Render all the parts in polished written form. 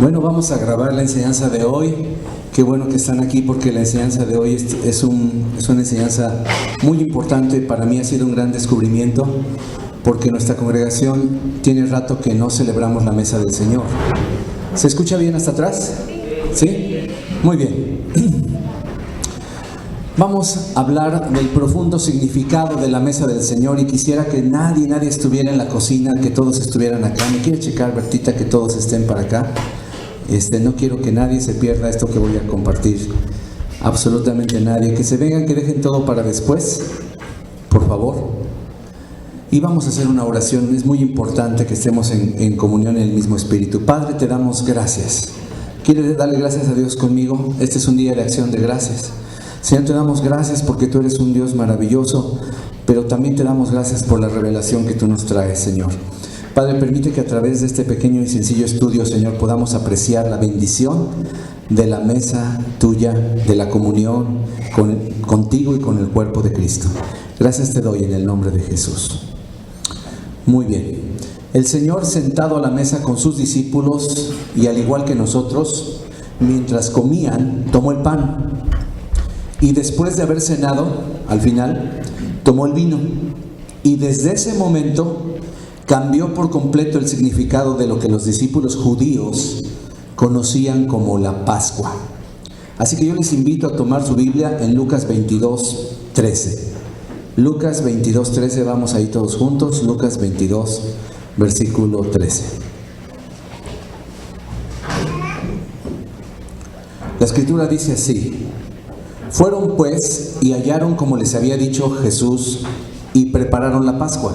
Bueno, vamos a grabar la enseñanza de hoy. Qué bueno que están aquí porque la enseñanza de hoy es una enseñanza muy importante. Para mí ha sido un gran descubrimiento porque nuestra congregación tiene rato que no celebramos la mesa del Señor. ¿Se escucha bien hasta atrás? ¿Sí? Muy bien. Vamos a hablar del profundo significado de la mesa del Señor y quisiera que nadie estuviera en la cocina, que todos estuvieran acá. ¿Me quiere checar, Bertita, que todos estén para acá? No quiero que nadie se pierda esto que voy a compartir. Absolutamente nadie. Que se vengan, que dejen todo para después, por favor. Y vamos a hacer una oración. Es muy importante que estemos en comunión en el mismo espíritu. Padre, te damos gracias. ¿Quieres darle gracias a Dios conmigo? Este es un día de acción de gracias. Señor, te damos gracias porque tú eres un Dios maravilloso, pero también te damos gracias por la revelación que tú nos traes, Señor. Padre, permite que a través de este pequeño y sencillo estudio, Señor, podamos apreciar la bendición de la mesa tuya, de la comunión contigo y con el cuerpo de Cristo. Gracias te doy en el nombre de Jesús. Muy bien. El Señor, sentado a la mesa con sus discípulos y al igual que nosotros, mientras comían, tomó el pan. Y después de haber cenado, al final, tomó el vino. Y desde ese momento cambió por completo el significado de lo que los discípulos judíos conocían como la Pascua. Así que yo les invito a tomar su Biblia en Lucas 22:13. Lucas 22:13, vamos ahí todos juntos. Lucas 22, versículo 13. La Escritura dice así: fueron pues y hallaron como les había dicho Jesús y prepararon la Pascua.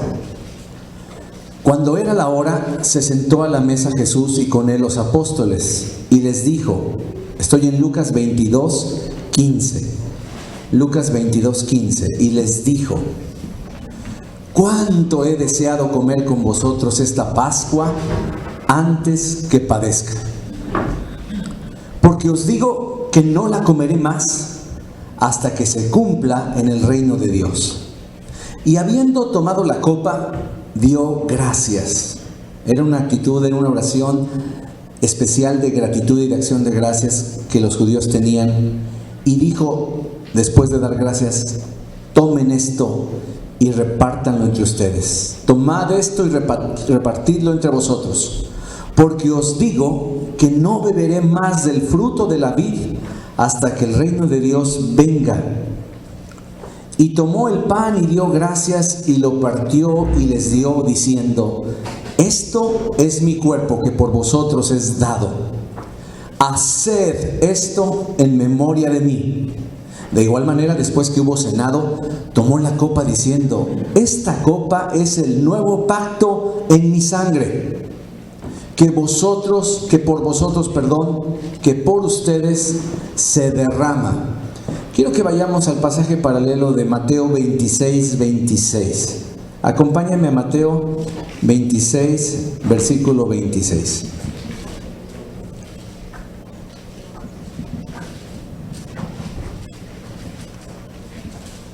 Cuando era la hora, se sentó a la mesa Jesús y con él los apóstoles y les dijo, estoy en Lucas 22:15, Lucas 22:15, y les dijo, cuánto he deseado comer con vosotros esta Pascua antes que padezca, porque os digo que no la comeré más hasta que se cumpla en el reino de Dios. Y habiendo tomado la copa, dio gracias. Era una actitud, era una oración especial de gratitud y de acción de gracias que los judíos tenían. Y dijo, después de dar gracias, tomen esto y repártanlo entre ustedes. Tomad esto y repartidlo entre vosotros. Porque os digo que no beberé más del fruto de la vid hasta que el reino de Dios venga. Y tomó el pan y dio gracias y lo partió y les dio diciendo, esto es mi cuerpo que por vosotros es dado. Haced esto en memoria de mí. De igual manera, después que hubo cenado, tomó la copa diciendo, esta copa es el nuevo pacto en mi sangre, que por ustedes se derrama. Quiero que vayamos al pasaje paralelo de Mateo 26:26. Acompáñame a Mateo 26, versículo 26.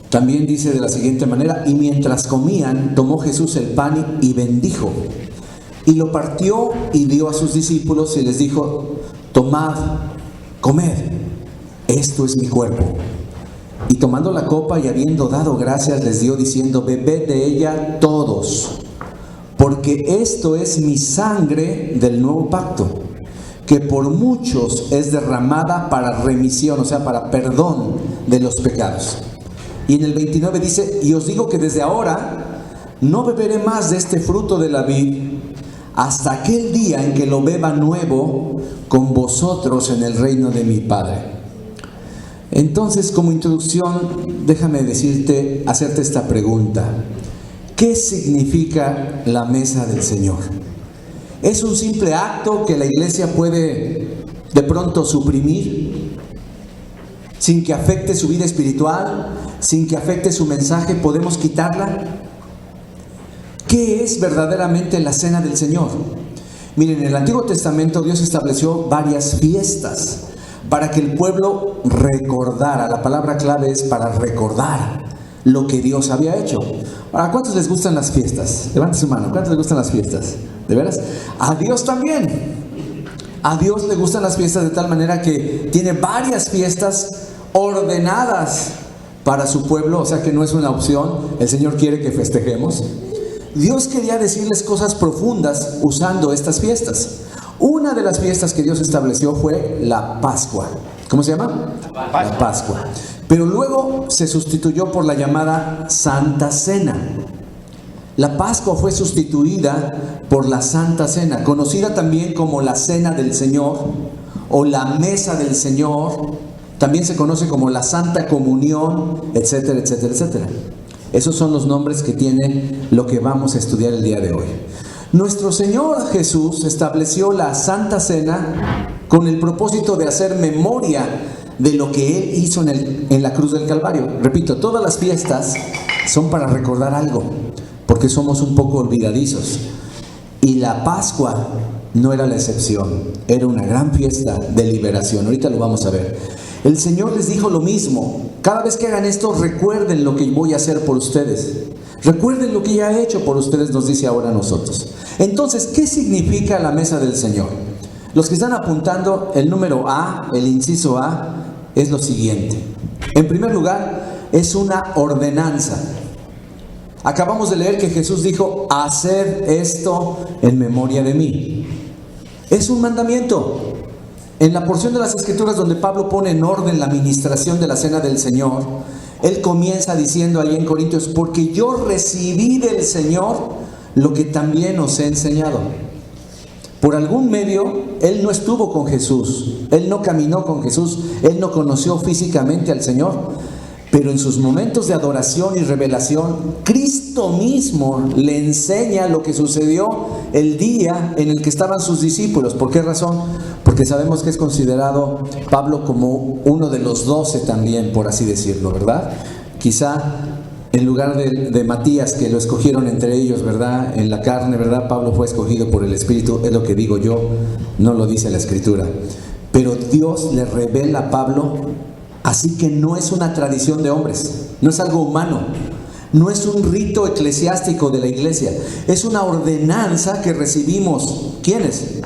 También dice de la siguiente manera, y mientras comían, tomó Jesús el pan y bendijo. Y lo partió y dio a sus discípulos y les dijo, tomad, comed, esto es mi cuerpo. Y tomando la copa y habiendo dado gracias, les dio diciendo, bebed de ella todos, porque esto es mi sangre del nuevo pacto, que por muchos es derramada para remisión, o sea, para perdón de los pecados. Y en el 29 dice, y os digo que desde ahora no beberé más de este fruto de la vid, hasta aquel día en que lo beba nuevo con vosotros en el reino de mi Padre. Entonces, como introducción, déjame hacerte esta pregunta. ¿Qué significa la mesa del Señor? ¿Es un simple acto que la iglesia puede de pronto suprimir sin que afecte su vida espiritual, sin que afecte su mensaje? ¿Podemos quitarla? ¿Qué es verdaderamente la cena del Señor? Miren, en el Antiguo Testamento Dios estableció varias fiestas para que el pueblo recordara. La palabra clave es para recordar lo que Dios había hecho. Ahora, ¿cuántos les gustan las fiestas? Levante su mano. ¿Cuántos les gustan las fiestas? ¿De veras? A Dios también. A Dios le gustan las fiestas de tal manera que tiene varias fiestas ordenadas para su pueblo, o sea que no es una opción, el Señor quiere que festejemos. Dios quería decirles cosas profundas usando estas fiestas. Una de las fiestas que Dios estableció fue la Pascua. ¿Cómo se llama? La Pascua. Pero luego se sustituyó por la llamada Santa Cena. La Pascua fue sustituida por la Santa Cena, conocida también como la Cena del Señor o la Mesa del Señor. También se conoce como la Santa Comunión, etcétera, etcétera, etcétera. Esos son los nombres que tiene lo que vamos a estudiar el día de hoy. Nuestro Señor Jesús estableció la Santa Cena con el propósito de hacer memoria de lo que Él hizo en la cruz del Calvario. Repito, todas las fiestas son para recordar algo, porque somos un poco olvidadizos. Y la Pascua no era la excepción, era una gran fiesta de liberación. Ahorita lo vamos a ver. El Señor les dijo lo mismo: cada vez que hagan esto, recuerden lo que voy a hacer por ustedes. Recuerden lo que ya he hecho por ustedes, nos dice ahora a nosotros. Entonces, ¿qué significa la mesa del Señor? Los que están apuntando, el número A, el inciso A, es lo siguiente. En primer lugar, es una ordenanza. Acabamos de leer que Jesús dijo: haced esto en memoria de mí. Es un mandamiento. En la porción de las Escrituras donde Pablo pone en orden la administración de la Cena del Señor, él comienza diciendo ahí en Corintios: porque yo recibí del Señor lo que también os he enseñado. Por algún medio, él no estuvo con Jesús, él no caminó con Jesús, él no conoció físicamente al Señor. Pero en sus momentos de adoración y revelación, Cristo mismo le enseña lo que sucedió el día en el que estaban sus discípulos. ¿Por qué razón? Porque sabemos que es considerado Pablo como uno de los 12 también, por así decirlo, ¿verdad? Quizá en lugar de Matías, que lo escogieron entre ellos, ¿verdad? En la carne, ¿verdad? Pablo fue escogido por el Espíritu, es lo que digo yo, no lo dice la Escritura. Pero Dios le revela a Pablo. Así que no es una tradición de hombres, no es algo humano, no es un rito eclesiástico de la iglesia, es una ordenanza que recibimos. ¿Quiénes?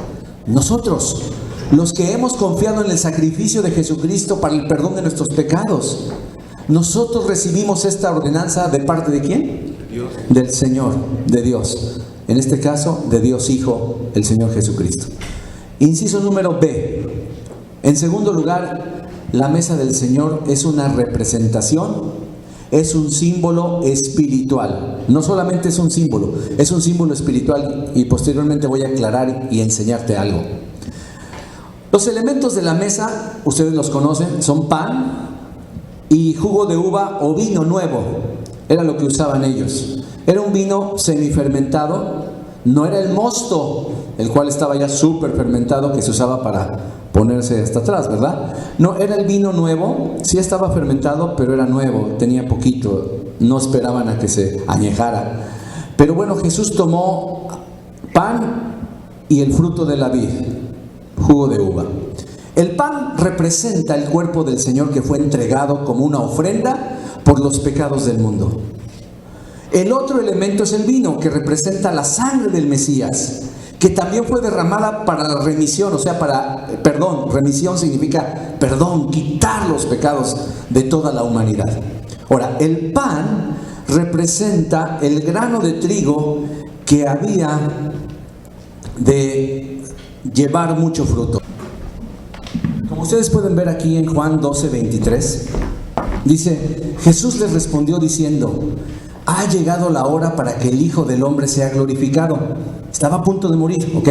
Nosotros, los que hemos confiado en el sacrificio de Jesucristo para el perdón de nuestros pecados. Nosotros recibimos esta ordenanza ¿de parte de quién? Dios. Del Señor, de Dios. En este caso, de Dios Hijo, el Señor Jesucristo. Inciso número B. En segundo lugar, la mesa del Señor es una representación, es un símbolo espiritual. No solamente es un símbolo espiritual, y posteriormente voy a aclarar y enseñarte algo. Los elementos de la mesa, ustedes los conocen, son pan y jugo de uva o vino nuevo. Era lo que usaban ellos. Era un vino semifermentado, no era el mosto, el cual estaba ya súper fermentado, que se usaba para ponerse hasta atrás, ¿verdad? No, era el vino nuevo, sí estaba fermentado, pero era nuevo, tenía poquito, no esperaban a que se añejara. Pero bueno, Jesús tomó pan y el fruto de la vid, jugo de uva. El pan representa el cuerpo del Señor que fue entregado como una ofrenda por los pecados del mundo. El otro elemento es el vino, que representa la sangre del Mesías, que también fue derramada para la remisión, o sea, remisión significa perdón, quitar los pecados de toda la humanidad. Ahora, el pan representa el grano de trigo que había de llevar mucho fruto. Como ustedes pueden ver aquí en Juan 12:23, dice: Jesús les respondió diciendo: ha llegado la hora para que el Hijo del Hombre sea glorificado. Estaba a punto de morir, ¿ok?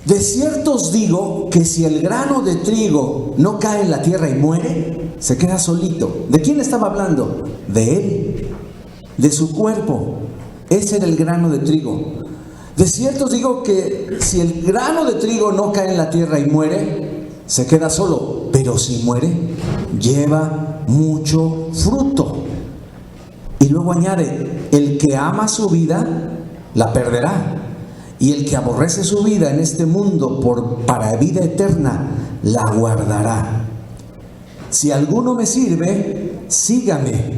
De cierto os digo que si el grano de trigo no cae en la tierra y muere, se queda solito. ¿De quién estaba hablando? De él, de su cuerpo. Ese era el grano de trigo. De cierto os digo que si el grano de trigo no cae en la tierra y muere, se queda solo. Pero si muere, lleva mucho fruto. Y luego añade: el que ama su vida, la perderá. Y el que aborrece su vida en este mundo para vida eterna, la guardará. Si alguno me sirve, sígame.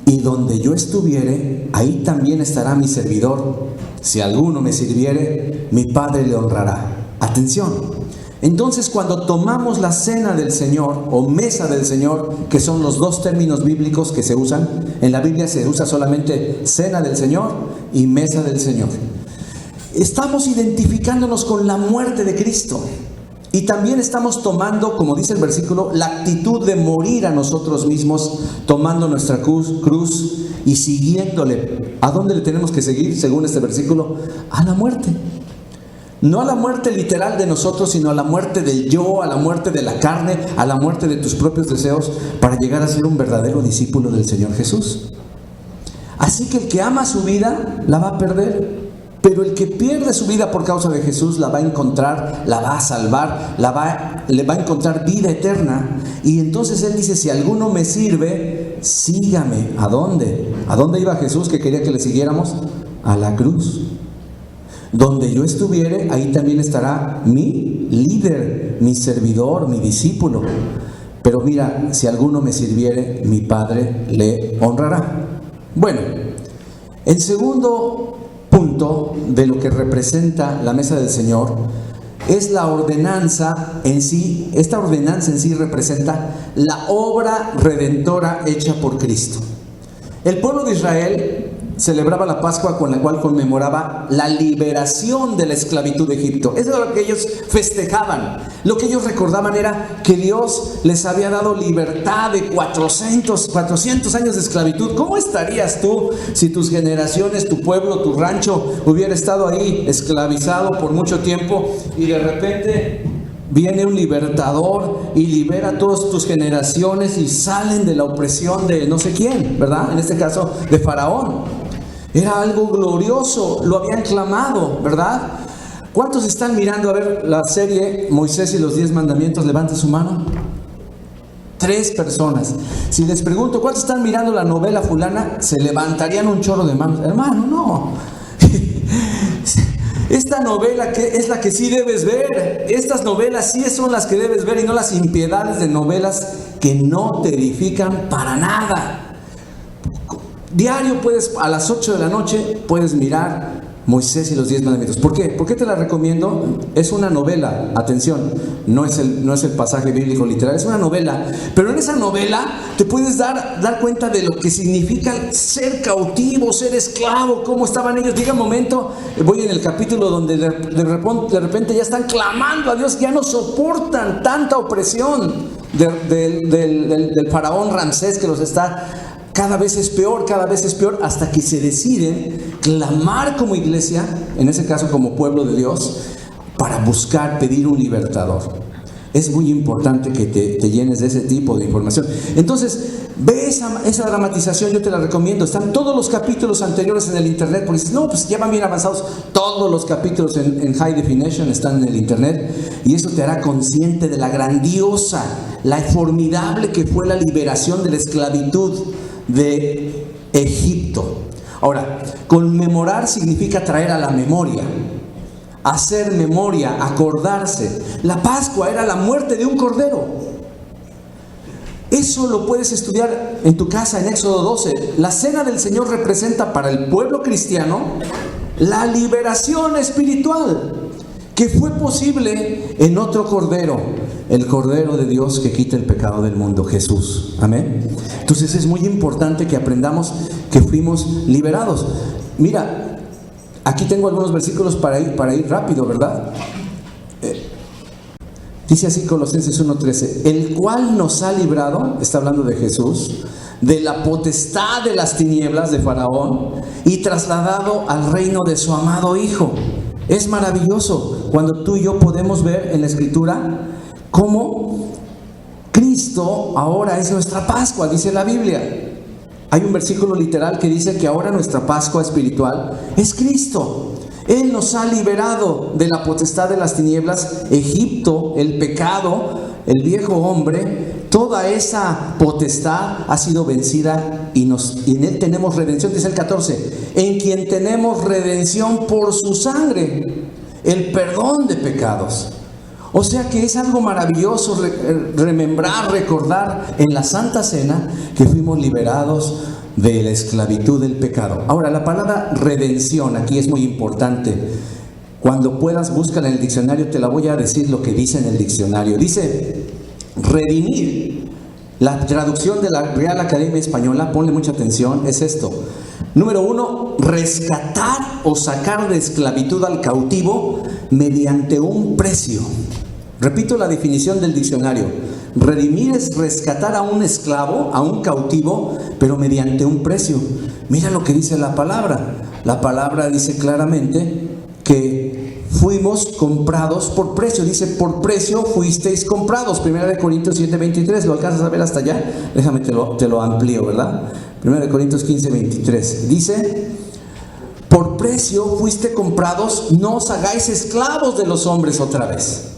Y donde yo estuviere, ahí también estará mi servidor. Si alguno me sirviere, mi Padre le honrará. Atención. Entonces, cuando tomamos la cena del Señor o mesa del Señor, que son los dos términos bíblicos que se usan, en la Biblia se usa solamente cena del Señor y mesa del Señor. Estamos identificándonos con la muerte de Cristo. Y también estamos tomando, como dice el versículo, la actitud de morir a nosotros mismos, tomando nuestra cruz y siguiéndole. ¿A dónde le tenemos que seguir, según este versículo? A la muerte. No a la muerte literal de nosotros, sino a la muerte del yo, a la muerte de la carne, a la muerte de tus propios deseos, para llegar a ser un verdadero discípulo del Señor Jesús. Así que el que ama su vida, la va a perder. Pero el que pierde su vida por causa de Jesús, la va a encontrar, la va a salvar, le va a encontrar vida eterna. Y entonces Él dice, si alguno me sirve, sígame. ¿A dónde? ¿A dónde iba Jesús que quería que le siguiéramos? A la cruz. Donde yo estuviere, ahí también estará mi líder, mi servidor, mi discípulo. Pero mira, si alguno me sirviere, mi Padre le honrará. Bueno, el segundo punto de lo que representa la mesa del Señor es la ordenanza en sí. Esta ordenanza en sí representa la obra redentora hecha por Cristo. El pueblo de Israel celebraba la Pascua, con la cual conmemoraba la liberación de la esclavitud de Egipto. Eso era lo que ellos festejaban. Lo que ellos recordaban era que Dios les había dado libertad de 400 años de esclavitud. ¿Cómo estarías tú si tus generaciones, tu pueblo, tu rancho hubiera estado ahí esclavizado por mucho tiempo y de repente viene un libertador y libera a todas tus generaciones y salen de la opresión de no sé quién, ¿verdad? En este caso, de Faraón. Era algo glorioso, lo habían clamado, ¿verdad? ¿Cuántos están mirando a ver la serie Moisés y los 10 mandamientos? Levante su mano. 3 personas. Si les pregunto, ¿cuántos están mirando la novela fulana? Se levantarían un chorro de manos. Hermano, no. Esta novela que es la que sí debes ver. Estas novelas sí son las que debes ver y no las impiedades de novelas que no te edifican para nada. Diario a las 8 de la noche puedes mirar Moisés y los 10 mandamientos. ¿Por qué? ¿Por qué te la recomiendo? Es una novela, atención, no es el pasaje bíblico literal, es una novela. Pero en esa novela te puedes dar cuenta de lo que significa ser cautivo, ser esclavo, cómo estaban ellos. Llega un momento, voy en el capítulo donde de repente ya están clamando a Dios, ya no soportan tanta opresión del faraón Ramsés, que los está... Cada vez es peor, hasta que se deciden clamar como iglesia, en ese caso como pueblo de Dios, para pedir un libertador. Es muy importante que te llenes de ese tipo de información. Entonces, ve esa dramatización, yo te la recomiendo. Están todos los capítulos anteriores en el internet, porque dices, no, pues ya van bien avanzados. Todos los capítulos en High Definition están en el internet, y eso te hará consciente de la grandiosa, la formidable que fue la liberación de la esclavitud de Egipto. Ahora, conmemorar significa traer a la memoria, hacer memoria, acordarse. La Pascua era la muerte de un cordero. Eso lo puedes estudiar en tu casa en Éxodo 12. La cena del Señor representa para el pueblo cristiano la liberación espiritual que fue posible en otro cordero, el Cordero de Dios que quita el pecado del mundo, Jesús. Amén. Entonces es muy importante que aprendamos que fuimos liberados. Mira, aquí tengo algunos versículos para ir rápido, ¿verdad? Dice así Colosenses 1:13, el cual nos ha librado, está hablando de Jesús, de la potestad de las tinieblas de Faraón y trasladado al reino de su amado Hijo. Es maravilloso cuando tú y yo podemos ver en la Escritura cómo Cristo ahora es nuestra Pascua, dice la Biblia. Hay un versículo literal que dice que ahora nuestra Pascua espiritual es Cristo. Él nos ha liberado de la potestad de las tinieblas, Egipto, el pecado, el viejo hombre. Toda esa potestad ha sido vencida y en Él tenemos redención, dice el 14, en quien tenemos redención por su sangre, el perdón de pecados. O sea que es algo maravilloso recordar en la Santa Cena que fuimos liberados de la esclavitud del pecado. Ahora, la palabra redención aquí es muy importante. Cuando puedas, búscala en el diccionario, te la voy a decir lo que dice en el diccionario. Dice, redimir, la traducción de la Real Academia Española, ponle mucha atención, es esto. Número 1, rescatar o sacar de esclavitud al cautivo mediante un precio. Repito la definición del diccionario. Redimir es rescatar a un esclavo, a un cautivo, pero mediante un precio. Mira lo que dice la palabra. La palabra dice claramente que fuimos comprados por precio. Dice, por precio fuisteis comprados. 1 Corintios 7:23. ¿Lo alcanzas a ver hasta allá? Déjame, te lo amplío, ¿verdad? 1 Corintios 15:23. Dice, por precio fuiste comprados, no os hagáis esclavos de los hombres otra vez.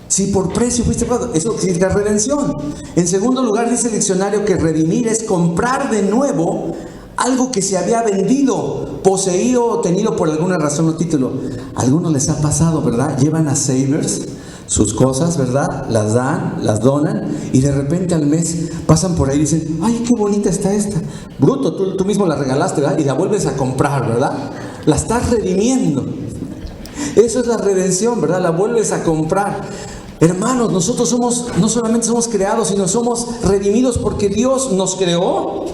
Si por precio fuiste comprado, eso significa redención. En segundo lugar, dice el diccionario que redimir es comprar de nuevo algo que se había vendido, poseído o tenido por alguna razón o título. A algunos les ha pasado, ¿verdad? Llevan a Savers sus cosas, ¿verdad? Las dan, las donan, y de repente al mes pasan por ahí y dicen, ay, qué bonita está esta. Bruto, tú mismo la regalaste, ¿verdad? Y la vuelves a comprar, ¿verdad? La estás redimiendo. Eso es la redención, ¿verdad? La vuelves a comprar. Hermanos, nosotros no solamente somos creados, sino somos redimidos porque Dios nos creó.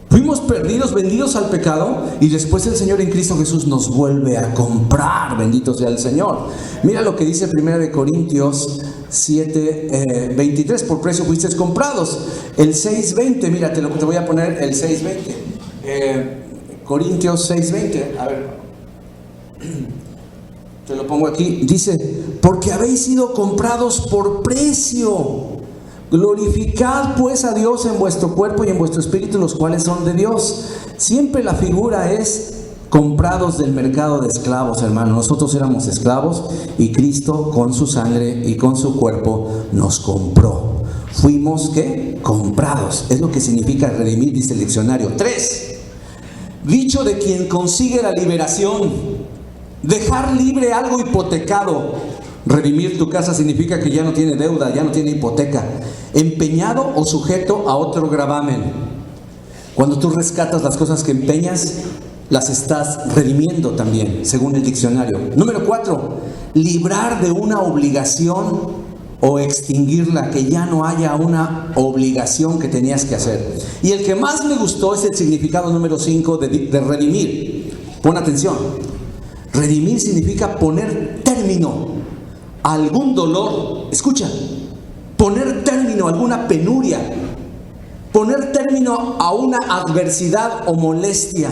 Fuimos perdidos, vendidos al pecado, y después el Señor en Cristo Jesús nos vuelve a comprar. Bendito sea el Señor. Mira lo que dice 1 Corintios 7:23. Por precio fuisteis comprados. El 6:20, mira, te voy a poner el 6:20. Corintios 6:20. A ver, te lo pongo aquí. Dice, porque habéis sido comprados por precio. Glorificad pues a Dios en vuestro cuerpo y en vuestro espíritu, los cuales son de Dios. Siempre la figura es comprados del mercado de esclavos, hermano. Nosotros éramos esclavos y Cristo con su sangre y con su cuerpo nos compró. Fuimos, ¿qué? Comprados. Es lo que significa redimir, dice el diccionario. 3. Dicho de quien consigue la liberación. Dejar libre algo hipotecado. Redimir tu casa significa que ya no tiene deuda, ya no tiene hipoteca, empeñado o sujeto a otro gravamen. Cuando tú rescatas las cosas que empeñas, las estás redimiendo también, según el diccionario. Número 4, librar de una obligación o extinguirla, que ya no haya una obligación que tenías que hacer. Y el que más me gustó es el significado número 5 de redimir. Pon atención. Redimir significa poner término a algún dolor. Escucha, poner término a alguna penuria, poner término a una adversidad o molestia.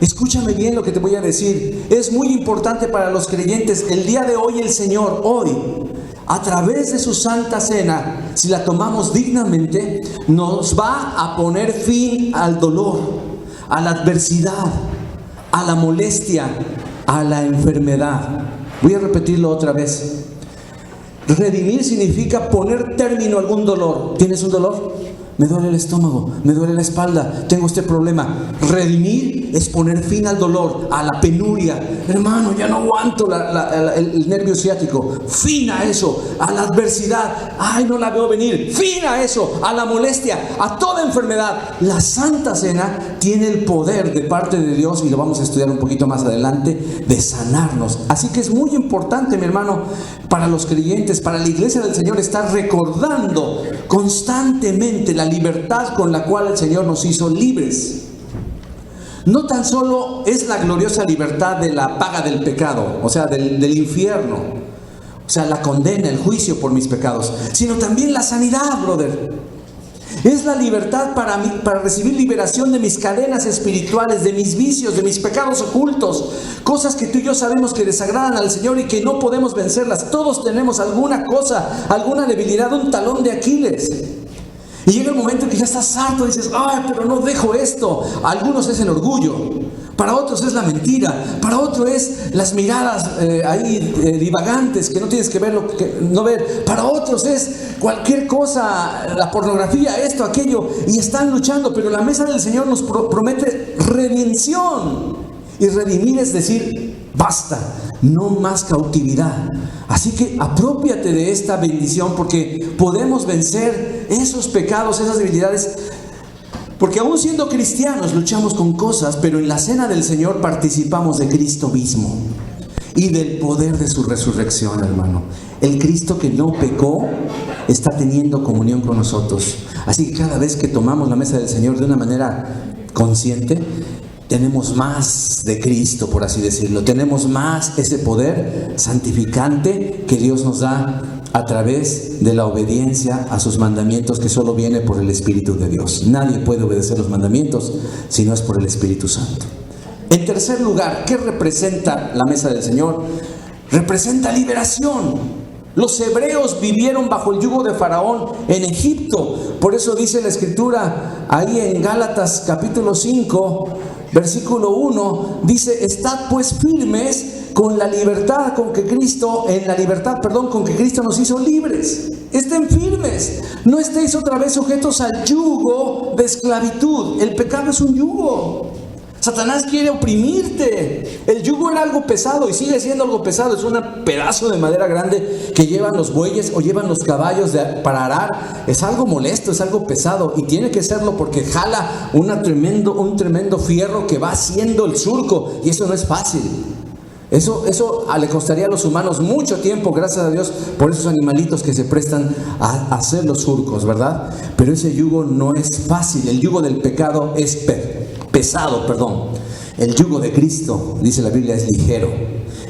Escúchame bien lo que te voy a decir. Es muy importante para los creyentes. El día de hoy el Señor, hoy, a través de su Santa Cena, si la tomamos dignamente, nos va a poner fin al dolor, a la adversidad, a la molestia, a la enfermedad. Voy a repetirlo otra vez. Redimir significa poner término a algún dolor. ¿Tienes un dolor? Me duele el estómago, me duele la espalda, tengo este problema. Redimir es poner fin al dolor, a la penuria. Hermano, ya no aguanto el nervio ciático. Fin a eso, a la adversidad. Ay, no la veo venir. Fin a eso, a la molestia, a toda enfermedad. La Santa Cena tiene el poder de parte de Dios, y lo vamos a estudiar un poquito más adelante, de sanarnos. Así que es muy importante, mi hermano, para los creyentes, para la iglesia del Señor, estar recordando constantemente la libertad con la cual el Señor nos hizo libres. No tan solo es la gloriosa libertad de la paga del pecado, o sea, del infierno, o sea, la condena, el juicio por mis pecados, sino también la sanidad, brother. Es la libertad para recibir liberación de mis cadenas espirituales, de mis vicios, de mis pecados ocultos, cosas que tú y yo sabemos que desagradan al Señor y que no podemos vencerlas. Todos tenemos alguna cosa, alguna debilidad, un talón de Aquiles. Y llega el momento en que ya estás harto y dices, ay, pero no dejo esto. A algunos es el orgullo, para otros es la mentira, para otros es las miradas divagantes que no tienes que ver, no ver. Para otros es cualquier cosa, la pornografía, esto, aquello, y están luchando. Pero la mesa del Señor nos promete redención. Y redimir es decir, basta, no más cautividad. Así que aprópiate de esta bendición, porque podemos vencer esos pecados, esas debilidades, Porque aún siendo cristianos luchamos con cosas, pero en la cena del Señor participamos de Cristo mismo y del poder de su resurrección, hermano. El Cristo que no pecó está teniendo comunión con nosotros. Así que cada vez que tomamos la mesa del Señor de una manera consciente, tenemos más de Cristo, por así decirlo. Tenemos más ese poder santificante que Dios nos da a través de la obediencia a sus mandamientos, que solo viene por el Espíritu de Dios. Nadie puede obedecer los mandamientos si no es por el Espíritu Santo. En tercer lugar, ¿qué representa la mesa del Señor? Representa liberación. Los hebreos vivieron bajo el yugo de Faraón en Egipto. Por eso dice la Escritura ahí en Gálatas capítulo 5, versículo 1, dice: estad pues firmes con la libertad con que Cristo, en la libertad, con que Cristo nos hizo libres. Estén firmes, no estéis otra vez sujetos al yugo de esclavitud. El pecado es un yugo. Satanás quiere oprimirte. El yugo era algo pesado y sigue siendo algo pesado. Es un pedazo de madera grande que llevan los bueyes o llevan los caballos para arar. Es algo molesto, es algo pesado, y tiene que serlo porque jala un tremendo fierro que va haciendo el surco, y eso no es fácil. Eso le costaría a los humanos mucho tiempo, gracias a Dios por esos animalitos que se prestan a hacer los surcos, ¿verdad? Pero ese yugo no es fácil. El yugo del pecado es pesado. El yugo de Cristo, dice la Biblia, es ligero.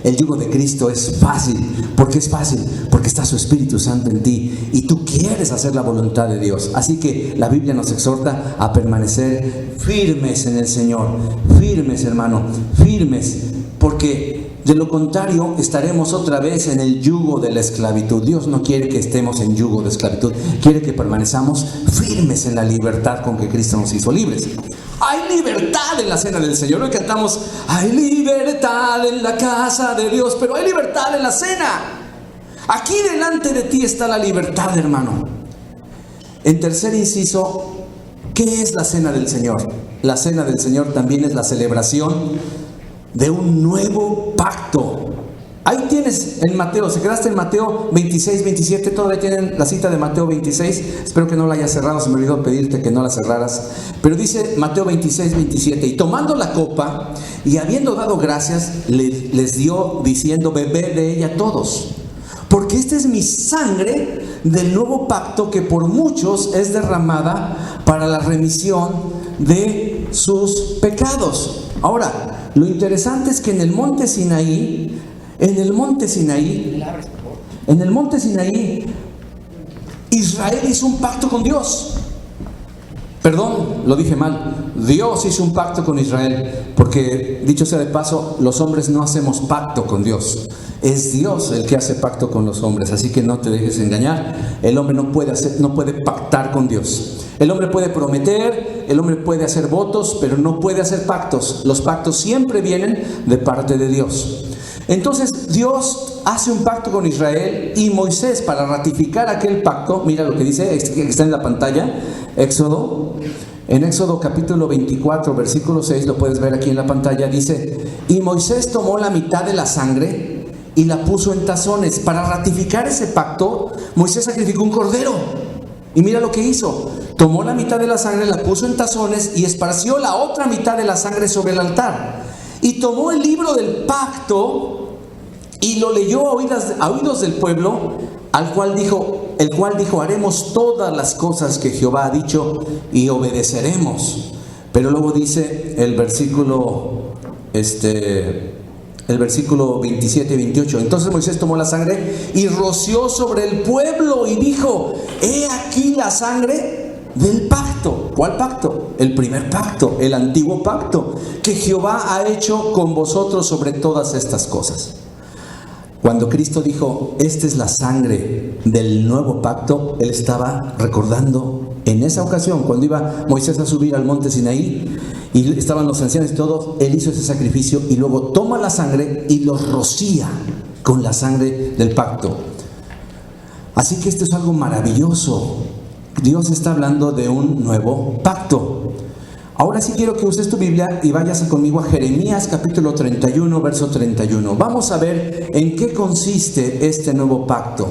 El yugo de Cristo es fácil. ¿Por qué es fácil? Porque está su Espíritu Santo en ti y tú quieres hacer la voluntad de Dios. Así que la Biblia nos exhorta a permanecer firmes en el Señor. Firmes, hermano, firmes, porque de lo contrario estaremos otra vez en el yugo de la esclavitud. Dios no quiere que estemos en yugo de esclavitud, quiere que permanezcamos firmes en la libertad con que Cristo nos hizo libres. Hay libertad en la cena del Señor. Hoy cantamos: hay libertad en la casa de Dios, pero hay libertad en la cena. Aquí delante de ti está la libertad, hermano. En tercer inciso, ¿qué es la cena del Señor? La cena del Señor también es la celebración de un nuevo pacto. Ahí tienes en Mateo, si quedaste en Mateo 26, 27, todavía tienen la cita de Mateo 26. Espero que no la hayas cerrado, se me olvidó pedirte que no la cerraras. Pero dice Mateo 26, 27: y tomando la copa y habiendo dado gracias, les dio diciendo: bebed de ella todos, porque esta es mi sangre del nuevo pacto, que por muchos es derramada para la remisión de sus pecados. Ahora, lo interesante es que en el monte Sinaí, Israel hizo un pacto con Dios. Perdón, lo dije mal. Dios hizo un pacto con Israel, porque, dicho sea de paso, los hombres no hacemos pacto con Dios. Es Dios el que hace pacto con los hombres, así que no te dejes engañar. El hombre no puede pactar con Dios. El hombre puede prometer, el hombre puede hacer votos, pero no puede hacer pactos. Los pactos siempre vienen de parte de Dios. Entonces Dios hace un pacto con Israel, y Moisés, para ratificar aquel pacto, mira lo que dice, que está en la pantalla, en Éxodo capítulo 24, versículo 6, lo puedes ver aquí en la pantalla, dice: y Moisés tomó la mitad de la sangre y la puso en tazones. Para ratificar ese pacto, Moisés sacrificó un cordero. Y mira lo que hizo: tomó la mitad de la sangre, la puso en tazones y esparció la otra mitad de la sangre sobre el altar. Y tomó el libro del pacto y lo leyó a oídos del pueblo, el cual dijo: haremos todas las cosas que Jehová ha dicho y obedeceremos. Pero luego dice el versículo 27 y 28: entonces Moisés tomó la sangre y roció sobre el pueblo y dijo: he aquí la sangre del pacto. ¿Cuál pacto? El primer pacto, el antiguo pacto que Jehová ha hecho con vosotros sobre todas estas cosas. Cuando Cristo dijo: esta es la sangre del nuevo pacto, Él estaba recordando en esa ocasión, cuando iba Moisés a subir al monte Sinaí y estaban los ancianos y todos, Él hizo ese sacrificio y luego toma la sangre y los rocía con la sangre del pacto. Así que esto es algo maravilloso. Dios está hablando de un nuevo pacto. Ahora sí quiero que uses tu Biblia y vayas conmigo a Jeremías capítulo 31, verso 31. Vamos a ver en qué consiste este nuevo pacto.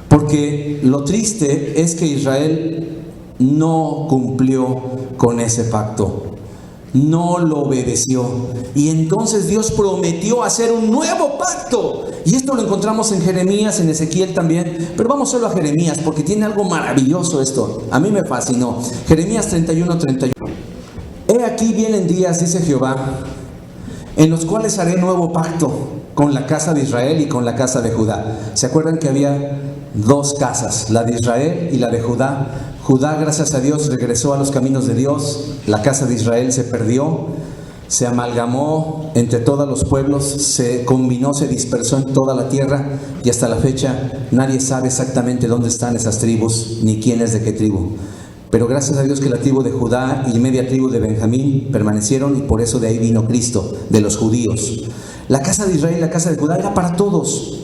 Porque lo triste es que Israel no cumplió con ese pacto. No lo obedeció. Y entonces Dios prometió hacer un nuevo pacto. Y esto lo encontramos en Jeremías, en Ezequiel también. Pero vamos solo a Jeremías, porque tiene algo maravilloso esto. A mí me fascinó. Jeremías 31:31. He aquí vienen días, dice Jehová, en los cuales haré nuevo pacto con la casa de Israel y con la casa de Judá. ¿Se acuerdan que había dos casas, la de Israel y la de Judá? Judá, gracias a Dios, regresó a los caminos de Dios. La casa de Israel se perdió, se amalgamó entre todos los pueblos, se combinó, se dispersó en toda la tierra, y hasta la fecha nadie sabe exactamente dónde están esas tribus, ni quién es de qué tribu. Pero gracias a Dios que la tribu de Judá y media tribu de Benjamín permanecieron, y por eso de ahí vino Cristo, de los judíos. La casa de Israel y la casa de Judá era para todos.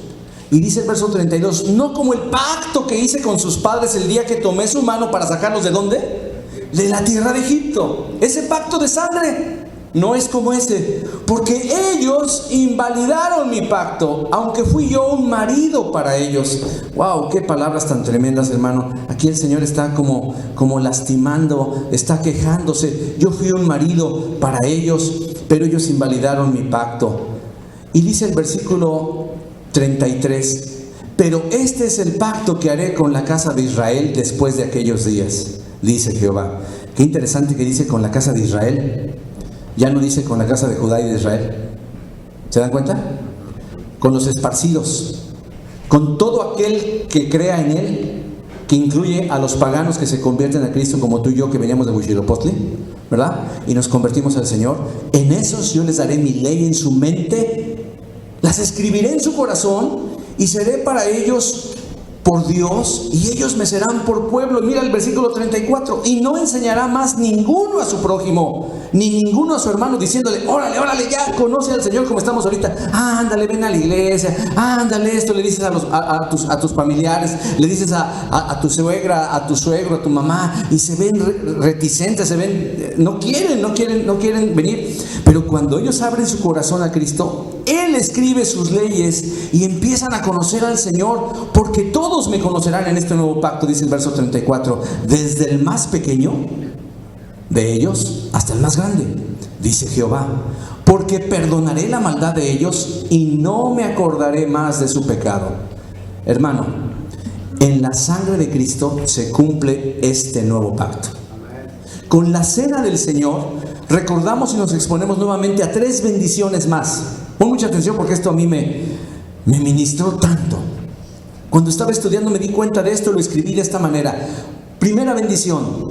Y dice el verso 32, no como el pacto que hice con sus padres el día que tomé su mano para sacarlos ¿de dónde? De la tierra de Egipto. Ese pacto de sangre no es como ese, porque ellos invalidaron mi pacto, aunque fui yo un marido para ellos. Wow, qué palabras tan tremendas, hermano. Aquí el Señor está como lastimando, está quejándose. Yo fui un marido para ellos, pero ellos invalidaron mi pacto. Y dice el versículo 33, pero este es el pacto que haré con la casa de Israel después de aquellos días, dice Jehová. Qué interesante que dice con la casa de Israel. Ya no dice con la casa de Judá y de Israel. ¿Se dan cuenta? Con los esparcidos, con todo aquel que crea en Él, que incluye a los paganos que se convierten a Cristo, como tú y yo que veníamos de Huitzilopochtli, ¿verdad? Y nos convertimos al Señor. En esos yo les daré mi ley en su mente, las escribiré en su corazón, y seré para ellos por Dios, y ellos me serán por pueblo. Mira el versículo 34, y no enseñará más ninguno a su prójimo, ni ninguno a su hermano, diciéndole, órale, ya conoce al Señor como estamos ahorita. Ándale, ven a la iglesia, ándale, esto le dices a tus familiares, le dices a tu suegra, a tu suegro, a tu mamá, y se ven reticentes, no quieren venir. Pero cuando ellos abren su corazón a Cristo, Él escribe sus leyes y empiezan a conocer al Señor, porque todos me conocerán en este nuevo pacto, dice el verso 34, desde el más pequeño de ellos hasta el más grande, dice Jehová, porque perdonaré la maldad de ellos y no me acordaré más de su pecado. Hermano, en la sangre de Cristo se cumple este nuevo pacto. Con la cena del Señor recordamos y nos exponemos nuevamente a 3 bendiciones más. Pon mucha atención, porque esto a mí me ministró tanto. Cuando estaba estudiando me di cuenta de esto, lo escribí de esta manera. Primera bendición: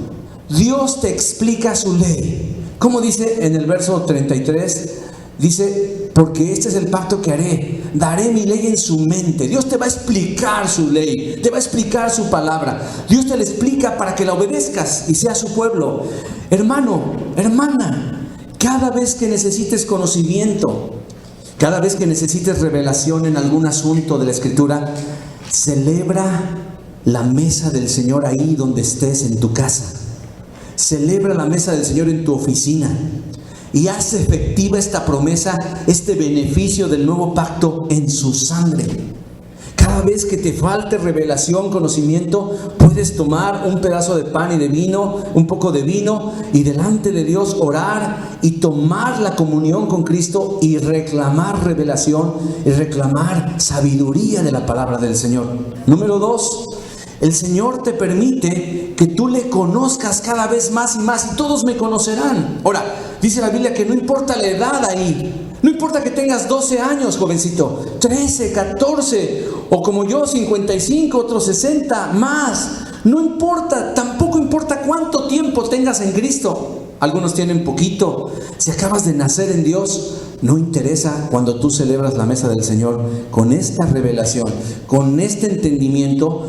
Dios te explica su ley. ¿Cómo dice en el verso 33? Dice, porque este es el pacto que haré, daré mi ley en su mente. Dios te va a explicar su ley, te va a explicar su palabra. Dios te la explica para que la obedezcas y seas su pueblo. Hermano, hermana, cada vez que necesites conocimiento, cada vez que necesites revelación en algún asunto de la Escritura, celebra la mesa del Señor ahí donde estés, en tu casa. Celebra la mesa del Señor en tu oficina y haz efectiva esta promesa, este beneficio del nuevo pacto en su sangre. Cada vez que te falte revelación, conocimiento, puedes tomar un pedazo de pan y de vino, un poco de vino, y delante de Dios orar y tomar la comunión con Cristo y reclamar revelación y reclamar sabiduría de la palabra del Señor. Número 2, el Señor te permite que tú le conozcas cada vez más y más, y todos me conocerán. Ahora, dice la Biblia que no importa la edad ahí. No importa que tengas 12 años, jovencito, 13, 14, o como yo, 55, otros 60, más. No importa, tampoco importa cuánto tiempo tengas en Cristo. Algunos tienen poquito. Si acabas de nacer en Dios, no interesa. Cuando tú celebras la mesa del Señor con esta revelación, con este entendimiento,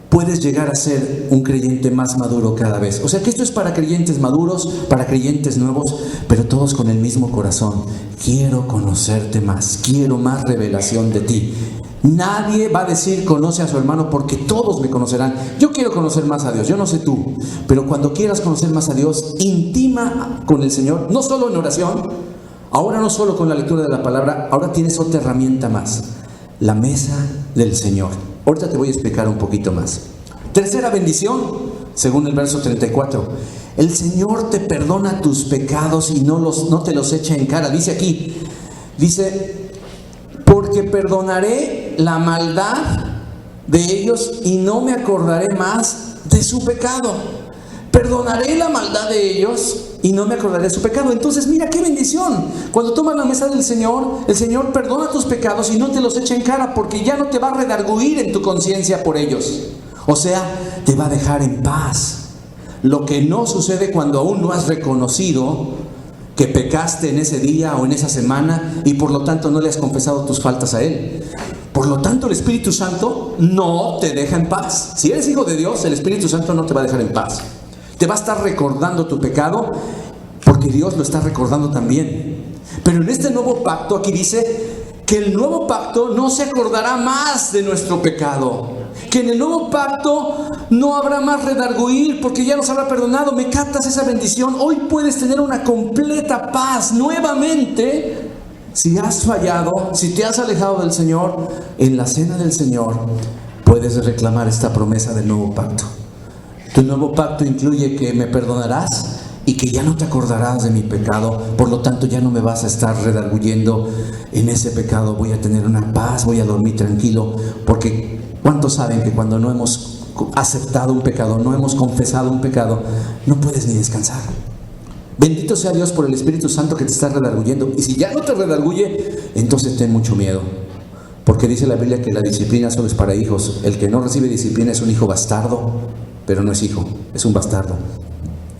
puedes llegar a ser un creyente más maduro cada vez. O sea que esto es para creyentes maduros, para creyentes nuevos, pero todos con el mismo corazón. Quiero conocerte más, quiero más revelación de ti. Nadie va a decir conoce a su hermano, porque todos me conocerán. Yo quiero conocer más a Dios, yo no sé tú, pero cuando quieras conocer más a Dios, intima con el Señor, no solo en oración, ahora no solo con la lectura de la palabra, ahora tienes otra herramienta más, la mesa del Señor. Ahorita te voy a explicar un poquito más. Tercera bendición: según el verso 34. El Señor te perdona tus pecados y no te los echa en cara. Dice aquí, porque perdonaré la maldad de ellos y no me acordaré más de su pecado. Perdonaré la maldad de ellos y no me acordaré de su pecado. Entonces mira qué bendición. Cuando tomas la mesa del Señor, el Señor perdona tus pecados y no te los echa en cara, porque ya no te va a redarguir en tu conciencia por ellos. O sea, te va a dejar en paz. Lo que no sucede cuando aún no has reconocido que pecaste en ese día o en esa semana y por lo tanto no le has confesado tus faltas a Él. Por lo tanto, el Espíritu Santo no te deja en paz. Si eres hijo de Dios, el Espíritu Santo no te va a dejar en paz. Te va a estar recordando tu pecado, porque Dios lo está recordando también. Pero en este nuevo pacto, aquí dice que el nuevo pacto no se acordará más de nuestro pecado. Que en el nuevo pacto no habrá más redarguir, porque ya nos habrá perdonado. ¿Me captas esa bendición? Hoy puedes tener una completa paz nuevamente. Si has fallado, si te has alejado del Señor, en la cena del Señor puedes reclamar esta promesa del nuevo pacto. Tu nuevo pacto incluye que me perdonarás y que ya no te acordarás de mi pecado. Por lo tanto, ya no me vas a estar redarguyendo en ese pecado. Voy a tener una paz, voy a dormir tranquilo, porque ¿cuántos saben que cuando no hemos aceptado un pecado, no hemos confesado un pecado, no puedes ni descansar? Bendito sea Dios por el Espíritu Santo que te está redarguyendo. Y si ya no te redarguye, entonces ten mucho miedo, porque dice la Biblia que la disciplina solo es para hijos. El que no recibe disciplina es un hijo bastardo, pero no es hijo, es un bastardo.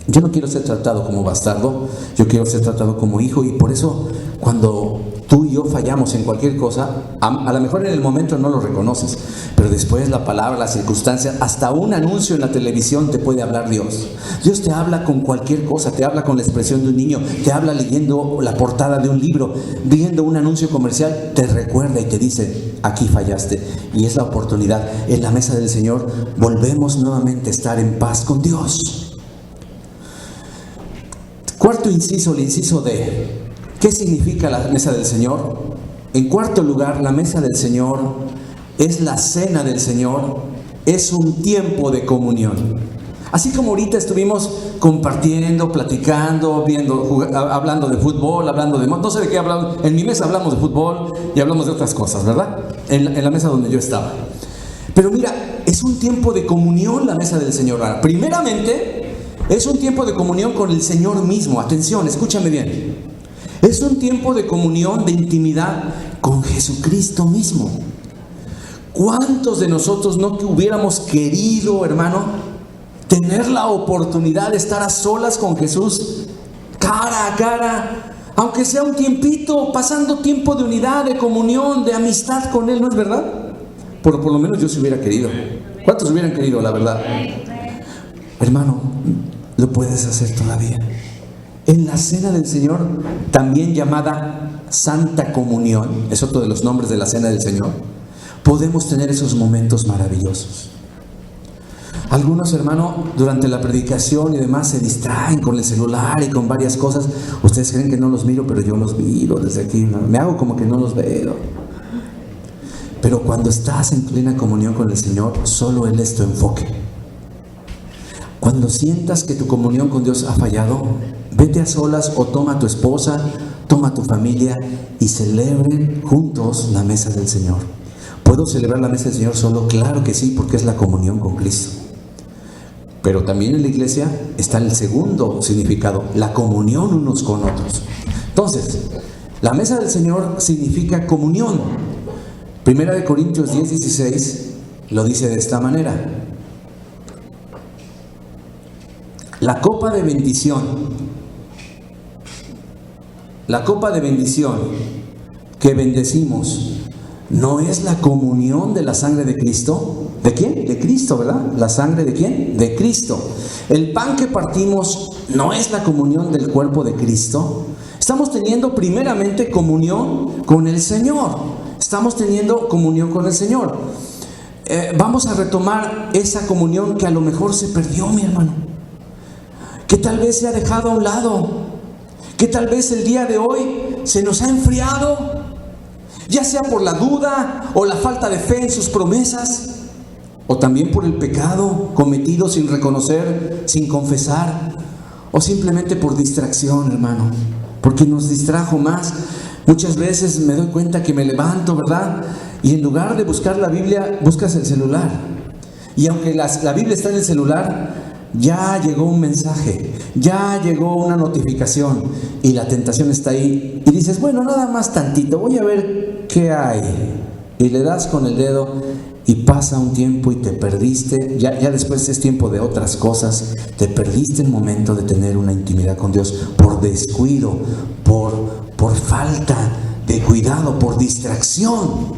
Yo no quiero ser tratado como bastardo, yo quiero ser tratado como hijo. Y por eso cuando tú y yo fallamos en cualquier cosa, a lo mejor en el momento no lo reconoces, pero después la palabra, las circunstancias, hasta un anuncio en la televisión te puede hablar Dios. Dios te habla con cualquier cosa, te habla con la expresión de un niño, te habla leyendo la portada de un libro, viendo un anuncio comercial, te recuerda y te dice, aquí fallaste. Y es la oportunidad. En la mesa del Señor volvemos nuevamente a estar en paz con Dios. Cuarto inciso, el inciso D. ¿Qué significa la mesa del Señor? En cuarto lugar, la mesa del Señor es la cena del Señor, es un tiempo de comunión. Así como ahorita estuvimos compartiendo, platicando, hablando de fútbol, hablando de... No sé de qué hablamos. En mi mesa hablamos de fútbol y hablamos de otras cosas, ¿verdad? En la mesa donde yo estaba. Pero mira, es un tiempo de comunión la mesa del Señor. Primeramente, es un tiempo de comunión con el Señor mismo. Atención, escúchame bien. Es un tiempo de comunión, de intimidad con Jesucristo mismo. ¿Cuántos de nosotros no hubiéramos querido, hermano, tener la oportunidad de estar a solas con Jesús, cara a cara, aunque sea un tiempito, pasando tiempo de unidad, de comunión, de amistad con Él? ¿No es verdad? Por lo menos yo sí hubiera querido. ¿Cuántos hubieran querido, la verdad? Hermano, lo puedes hacer todavía. En la cena del Señor, también llamada Santa Comunión, es otro de los nombres de la cena del Señor, podemos tener esos momentos maravillosos. Algunos, hermanos, durante la predicación y demás se distraen con el celular y con varias cosas. Ustedes creen que no los miro, pero yo los miro desde aquí, ¿no? Me hago como que no los veo. Pero cuando estás en plena comunión con el Señor, solo Él es tu enfoque. Cuando sientas que tu comunión con Dios ha fallado, vete a solas o toma a tu esposa, toma a tu familia y celebren juntos la mesa del Señor. ¿Puedo celebrar la mesa del Señor solo? Claro que sí, porque es la comunión con Cristo. Pero también en la iglesia está el segundo significado, la comunión unos con otros. Entonces, la mesa del Señor significa comunión. Primera de Corintios 10:16 lo dice de esta manera. La copa de bendición que bendecimos, ¿no es la comunión de la sangre de Cristo? ¿De quién? De Cristo, ¿verdad? ¿La sangre de quién? De Cristo. El pan que partimos, ¿no es la comunión del cuerpo de Cristo? Estamos teniendo primeramente comunión con el Señor. Estamos teniendo comunión con el Señor. Vamos a retomar esa comunión que a lo mejor se perdió, mi hermano, que tal vez se ha dejado a un lado, que tal vez el día de hoy se nos ha enfriado, ya sea por la duda o la falta de fe en sus promesas. o también por el pecado cometido sin reconocer, sin confesar, o simplemente por distracción, hermano, porque nos distrajo más. Muchas veces me doy cuenta que me levanto, ¿verdad? Y en lugar de buscar la Biblia, buscas el celular. Y aunque la Biblia está en el celular, ya llegó un mensaje, ya llegó una notificación y la tentación está ahí. Y dices, bueno, nada más tantito, voy a ver qué hay. Y le das con el dedo y pasa un tiempo y te perdiste. Ya después es tiempo de otras cosas. Te perdiste el momento de tener una intimidad con Dios por descuido, por falta de cuidado, por distracción,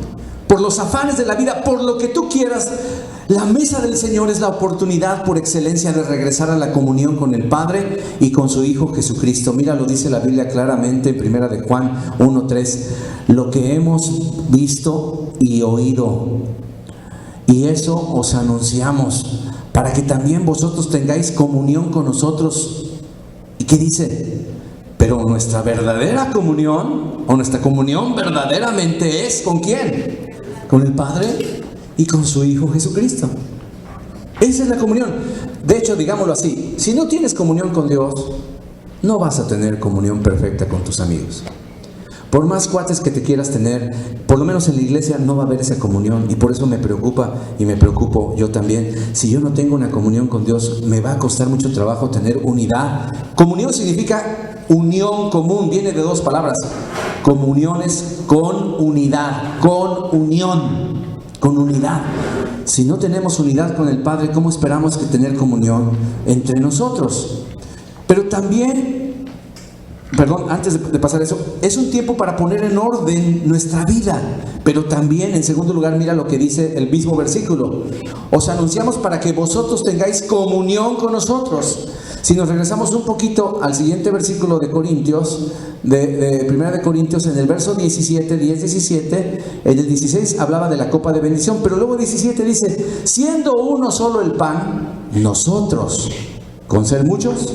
por los afanes de la vida, por lo que tú quieras. La mesa del Señor es la oportunidad por excelencia de regresar a la comunión con el Padre y con su Hijo Jesucristo. Mira, lo dice la Biblia claramente en 1 de Juan 1:3. Lo que hemos visto y oído, y eso os anunciamos, para que también vosotros tengáis comunión con nosotros. ¿Y qué dice? Pero nuestra verdadera comunión, o nuestra comunión verdaderamente es ¿con quién? Con el Padre y con su Hijo Jesucristo. Esa es la comunión. De hecho, digámoslo así, si no tienes comunión con Dios, no vas a tener comunión perfecta con tus amigos. Por más cuates que te quieras tener, por lo menos en la iglesia no va a haber esa comunión. Y por eso me preocupa y me preocupo yo también. Si yo no tengo una comunión con Dios, me va a costar mucho trabajo tener unidad. Comunión significa unión común, viene de dos palabras. Comuniones con unidad, con unión, con unidad. Si no tenemos unidad con el Padre, ¿cómo esperamos que tener comunión entre nosotros? Pero también, antes de pasar eso, es un tiempo para poner en orden nuestra vida. Pero también, en segundo lugar, mira lo que dice el mismo versículo. Os anunciamos para que vosotros tengáis comunión con nosotros. Si nos regresamos un poquito al siguiente versículo de Corintios, de 1 de Corintios, en el verso 17, en el 16 hablaba de la copa de bendición, pero luego 17 dice, siendo uno solo el pan, nosotros, con ser muchos,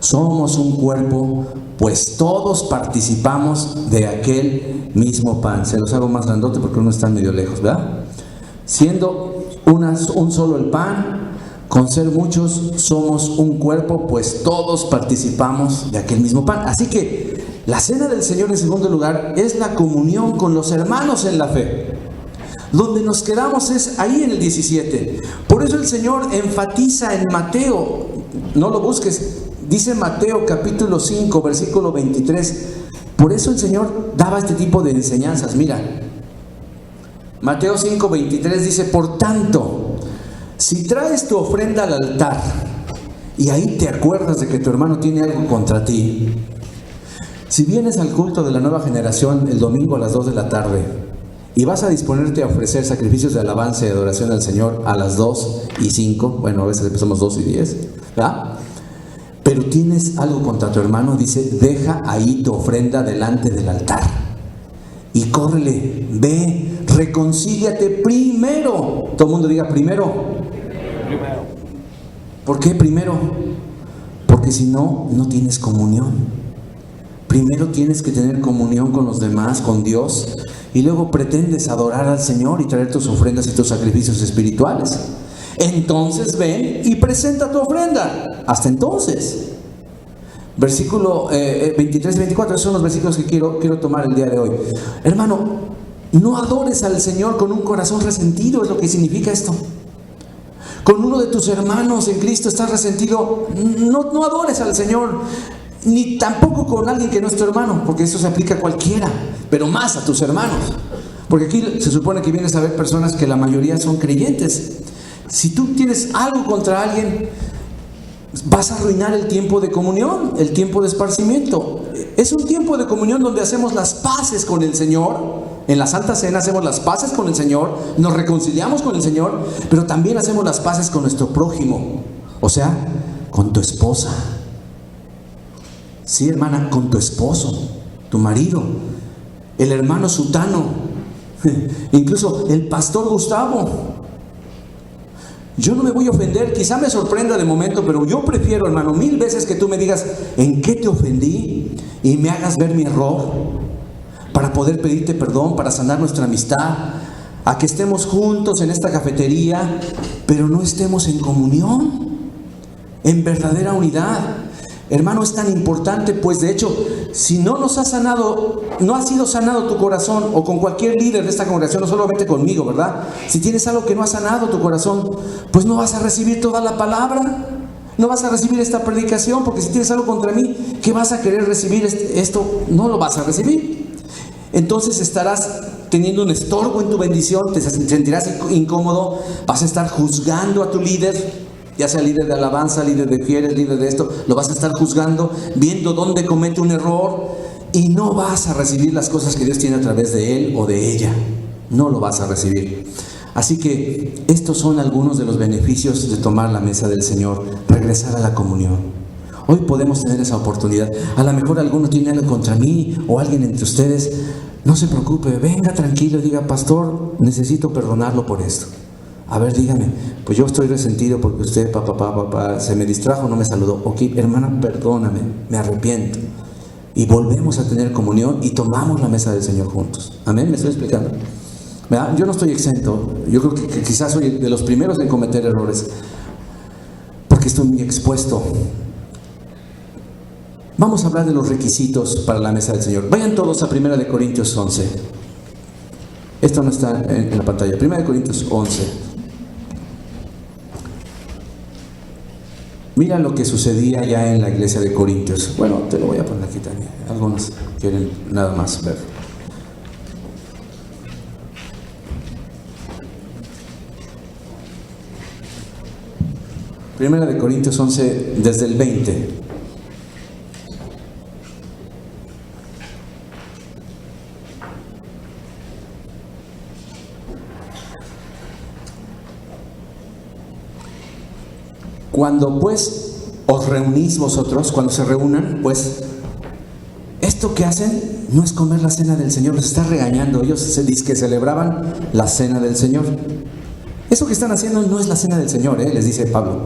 somos un cuerpo, pues todos participamos de aquel mismo pan. Se los hago más grandote porque uno está medio lejos, ¿verdad? Siendo un solo el pan, con ser muchos somos un cuerpo, pues todos participamos de aquel mismo pan. Así que la cena del Señor, en segundo lugar, es la comunión con los hermanos en la fe. Donde nos quedamos es ahí en el 17. Por eso el Señor enfatiza en Mateo, no lo busques, dice Mateo capítulo 5, versículo 23. Por eso el Señor daba este tipo de enseñanzas. Mira, Mateo 5, 23 dice, por tanto, si traes tu ofrenda al altar y ahí te acuerdas de que tu hermano tiene algo contra ti, si vienes al culto de la nueva generación el domingo a las 2 de la tarde y vas a disponerte a ofrecer sacrificios de alabanza y adoración al Señor a las 2:05, bueno, a veces empezamos 2:10, ¿verdad? Pero tienes algo contra tu hermano, dice, deja ahí tu ofrenda delante del altar y córrele, ve, reconcíliate primero. Todo el mundo diga primero. ¿Por qué primero? Porque si no, no tienes comunión. Primero tienes que tener comunión con los demás, con Dios, y luego pretendes adorar al Señor y traer tus ofrendas y tus sacrificios espirituales. Entonces ven y presenta tu ofrenda. Hasta entonces. Versículo 23 y 24, esos son los versículos que quiero tomar el día de hoy. Hermano, no adores al Señor con un corazón resentido, es lo que significa esto. Con uno de tus hermanos en Cristo estás resentido, no adores al Señor, ni tampoco con alguien que no es tu hermano, porque eso se aplica a cualquiera, pero más a tus hermanos. Porque aquí se supone que vienes a ver personas que la mayoría son creyentes. Si tú tienes algo contra alguien, vas a arruinar el tiempo de comunión, el tiempo de esparcimiento. Es un tiempo de comunión donde hacemos las paces con el Señor. En la Santa Cena hacemos las paces con el Señor, nos reconciliamos con el Señor, pero también hacemos las paces con nuestro prójimo, o sea, con tu esposa. Sí, hermana, con tu esposo, tu marido, el hermano Sutano, incluso el pastor Gustavo. Yo no me voy a ofender, quizá me sorprenda de momento, pero yo prefiero, hermano, 1000 veces que tú me digas en qué te ofendí y me hagas ver mi error, para poder pedirte perdón, para sanar nuestra amistad, a que estemos juntos en esta cafetería, pero no estemos en comunión, en verdadera unidad. Hermano, es tan importante, pues de hecho, si no nos ha sanado, no ha sido sanado tu corazón, o con cualquier líder de esta congregación, no solamente conmigo, ¿verdad? Si tienes algo que no ha sanado tu corazón, pues no vas a recibir toda la palabra, no vas a recibir esta predicación, porque si tienes algo contra mí, ¿qué vas a querer recibir? Esto no lo vas a recibir. Entonces estarás teniendo un estorbo en tu bendición, te sentirás incómodo, vas a estar juzgando a tu líder, ya sea líder de alabanza, líder de fieles, líder de esto, lo vas a estar juzgando, viendo dónde comete un error, y no vas a recibir las cosas que Dios tiene a través de él o de ella. No lo vas a recibir. Así que estos son algunos de los beneficios de tomar la mesa del Señor, regresar a la comunión. Hoy podemos tener esa oportunidad. A lo mejor alguno tiene algo contra mí o alguien entre ustedes. No se preocupe, venga tranquilo y diga: pastor, necesito perdonarlo por esto. A ver, dígame, pues yo estoy resentido porque usted, papá, se me distrajo, no me saludó. Ok, hermana, perdóname, me arrepiento. Y volvemos a tener comunión y tomamos la mesa del Señor juntos. Amén, ¿me estoy explicando? ¿Verdad? Yo no estoy exento. Yo creo que quizás soy de los primeros en cometer errores, porque estoy muy expuesto. Vamos a hablar de los requisitos para la mesa del Señor. Vayan todos a 1 Corintios 11. Esto no está en la pantalla. 1 Corintios 11. Mira lo que sucedía ya en la iglesia de Corintios. Bueno, te lo voy a poner aquí también. Algunos quieren nada más ver. Primera de Corintios 11, desde el 20. Cuando pues os reunís vosotros, cuando se reúnan, pues esto que hacen no es comer la cena del Señor, los está regañando. Ellos se dicen que celebraban la cena del Señor. Eso que están haciendo no es la cena del Señor, les dice Pablo.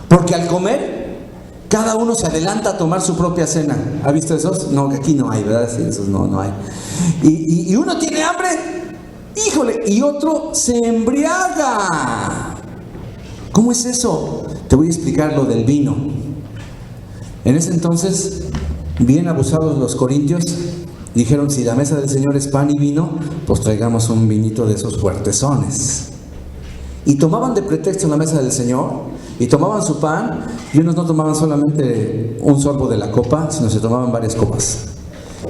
Porque al comer, cada uno se adelanta a tomar su propia cena. ¿Ha visto esos? No, aquí no hay, ¿verdad? Sí, esos no hay. Y uno tiene hambre, híjole, y otro se embriaga. ¿Cómo es eso? Te voy a explicar lo del vino. En ese entonces, bien abusados los corintios, dijeron: si la mesa del Señor es pan y vino, pues traigamos un vinito de esos fuertezones. Y tomaban de pretexto la mesa del Señor, y tomaban su pan, y unos no tomaban solamente un sorbo de la copa, sino se tomaban varias copas.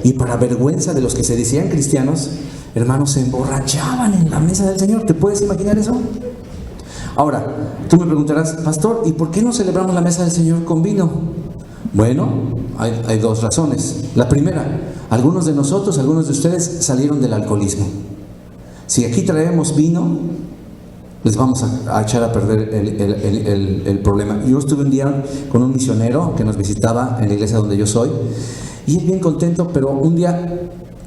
Y para vergüenza de los que se decían cristianos, hermanos, se emborrachaban en la mesa del Señor. ¿Te puedes imaginar eso? Ahora, tú me preguntarás: pastor, ¿y por qué no celebramos la mesa del Señor con vino? Bueno, hay dos razones. La primera, algunos de nosotros, algunos de ustedes salieron del alcoholismo. Si aquí traemos vino, les vamos a echar a perder el problema. Yo estuve un día con un misionero que nos visitaba en la iglesia donde yo soy, y él bien contento, pero un día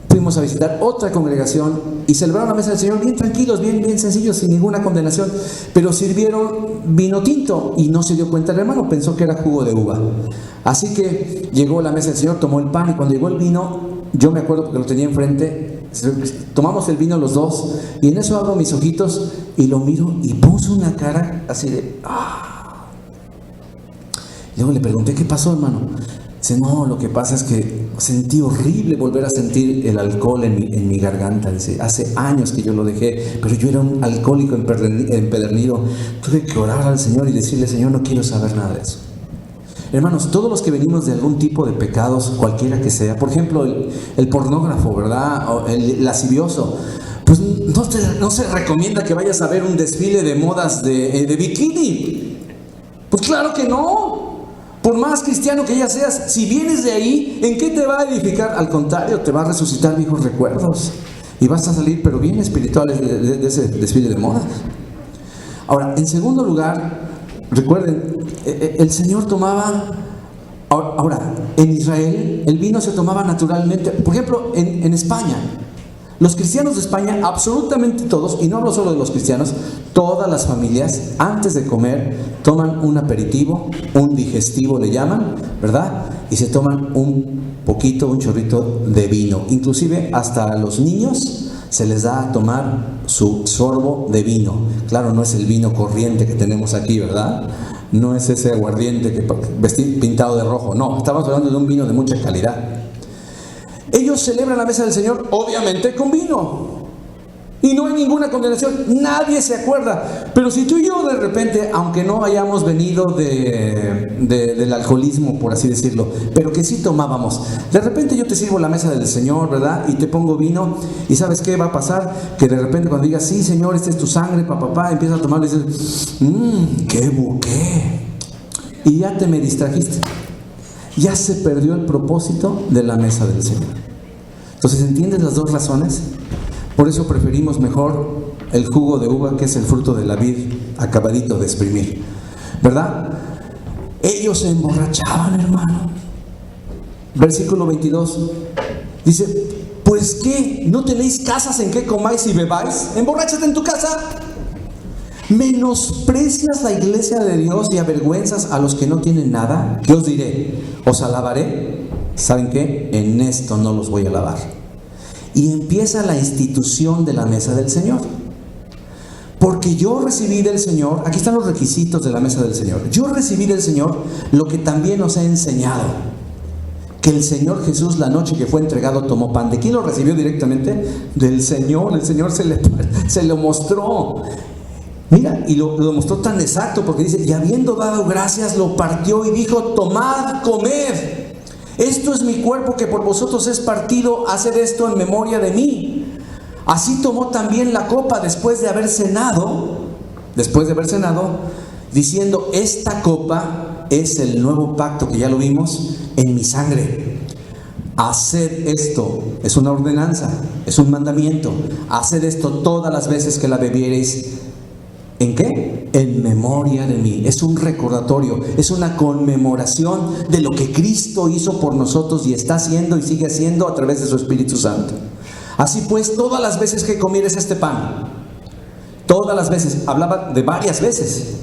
fuimos a visitar otra congregación y celebraron la mesa del Señor bien tranquilos, bien sencillos, sin ninguna condenación, pero sirvieron vino tinto y no se dio cuenta el hermano, pensó que era jugo de uva. Así que llegó la mesa del Señor, tomó el pan, y cuando llegó el vino, yo me acuerdo porque lo tenía enfrente, tomamos el vino los dos, y en eso abro mis ojitos y lo miro y puso una cara así de ¡ah! Luego le pregunté: ¿qué pasó, hermano? Dice: no, lo que pasa es que sentí horrible volver a sentir el alcohol en mi garganta. Dice: hace años que yo lo dejé, pero yo era un alcohólico empedernido. Tuve que orar al Señor y decirle: Señor, no quiero saber nada de eso. Hermanos, todos los que venimos de algún tipo de pecados, cualquiera que sea, por ejemplo, el pornógrafo, ¿verdad? O el lascivioso, pues no se recomienda que vayas a ver un desfile de modas de bikini. Pues claro que no. Por más cristiano que ya seas, si vienes de ahí, ¿en qué te va a edificar? Al contrario, te va a resucitar viejos recuerdos y vas a salir pero bien espirituales de ese desfile de modas. Ahora, en segundo lugar, recuerden, el Señor tomaba... Ahora, en Israel el vino se tomaba naturalmente. Por ejemplo, en España, los cristianos de España, absolutamente todos, y no hablo solo de los cristianos, todas las familias, antes de comer, toman un aperitivo, un digestivo le llaman, ¿verdad? Y se toman un chorrito de vino. Inclusive hasta los niños se les da a tomar su sorbo de vino. Claro, no es el vino corriente que tenemos aquí, ¿verdad? No es ese aguardiente pintado de rojo. No, estamos hablando de un vino de mucha calidad. Ellos celebran la mesa del Señor, obviamente, con vino. Y no hay ninguna condenación, nadie se acuerda. Pero si tú y yo de repente, aunque no hayamos venido del alcoholismo, por así decirlo, pero que sí tomábamos, de repente yo te sirvo la mesa del Señor, ¿verdad? Y te pongo vino, y ¿sabes qué va a pasar? Que de repente cuando digas, sí Señor, esta es tu sangre, papá, empiezas a tomarlo y dices, qué buqué. Y ya te me distrajiste. Ya se perdió el propósito de la mesa del Señor. Entonces, ¿entiendes las dos razones? Por eso preferimos mejor el jugo de uva, que es el fruto de la vid acabadito de exprimir, ¿verdad? Ellos se emborrachaban, hermano. Versículo 22 dice, ¿pues qué? ¿No tenéis casas en que comáis y bebáis? Emborráchate en tu casa. ¿Menosprecias la iglesia de Dios y avergüenzas a los que no tienen nada? ¿Qué os diré? ¿Os alabaré? ¿Saben qué? En esto no los voy a alabar. Y empieza la institución de la mesa del Señor. Porque yo recibí del Señor, aquí están los requisitos de la mesa del Señor. Yo recibí del Señor lo que también os he enseñado. Que el Señor Jesús, la noche que fue entregado, tomó pan. ¿De quién lo recibió directamente? Del Señor. El Señor se lo mostró. Mira, y lo mostró tan exacto, porque dice, y habiendo dado gracias, lo partió y dijo, tomad, comed. Esto es mi cuerpo que por vosotros es partido, haced esto en memoria de mí. Así tomó también la copa después de haber cenado, diciendo, esta copa es el nuevo pacto, que ya lo vimos, en mi sangre. Haced esto, es una ordenanza, es un mandamiento. Haced esto todas las veces que la bebiereis. ¿En qué? En memoria de mí. Es un recordatorio, es una conmemoración de lo que Cristo hizo por nosotros y está haciendo y sigue haciendo a través de su Espíritu Santo. Así pues, todas las veces que comieres este pan, todas las veces, hablaba de varias veces,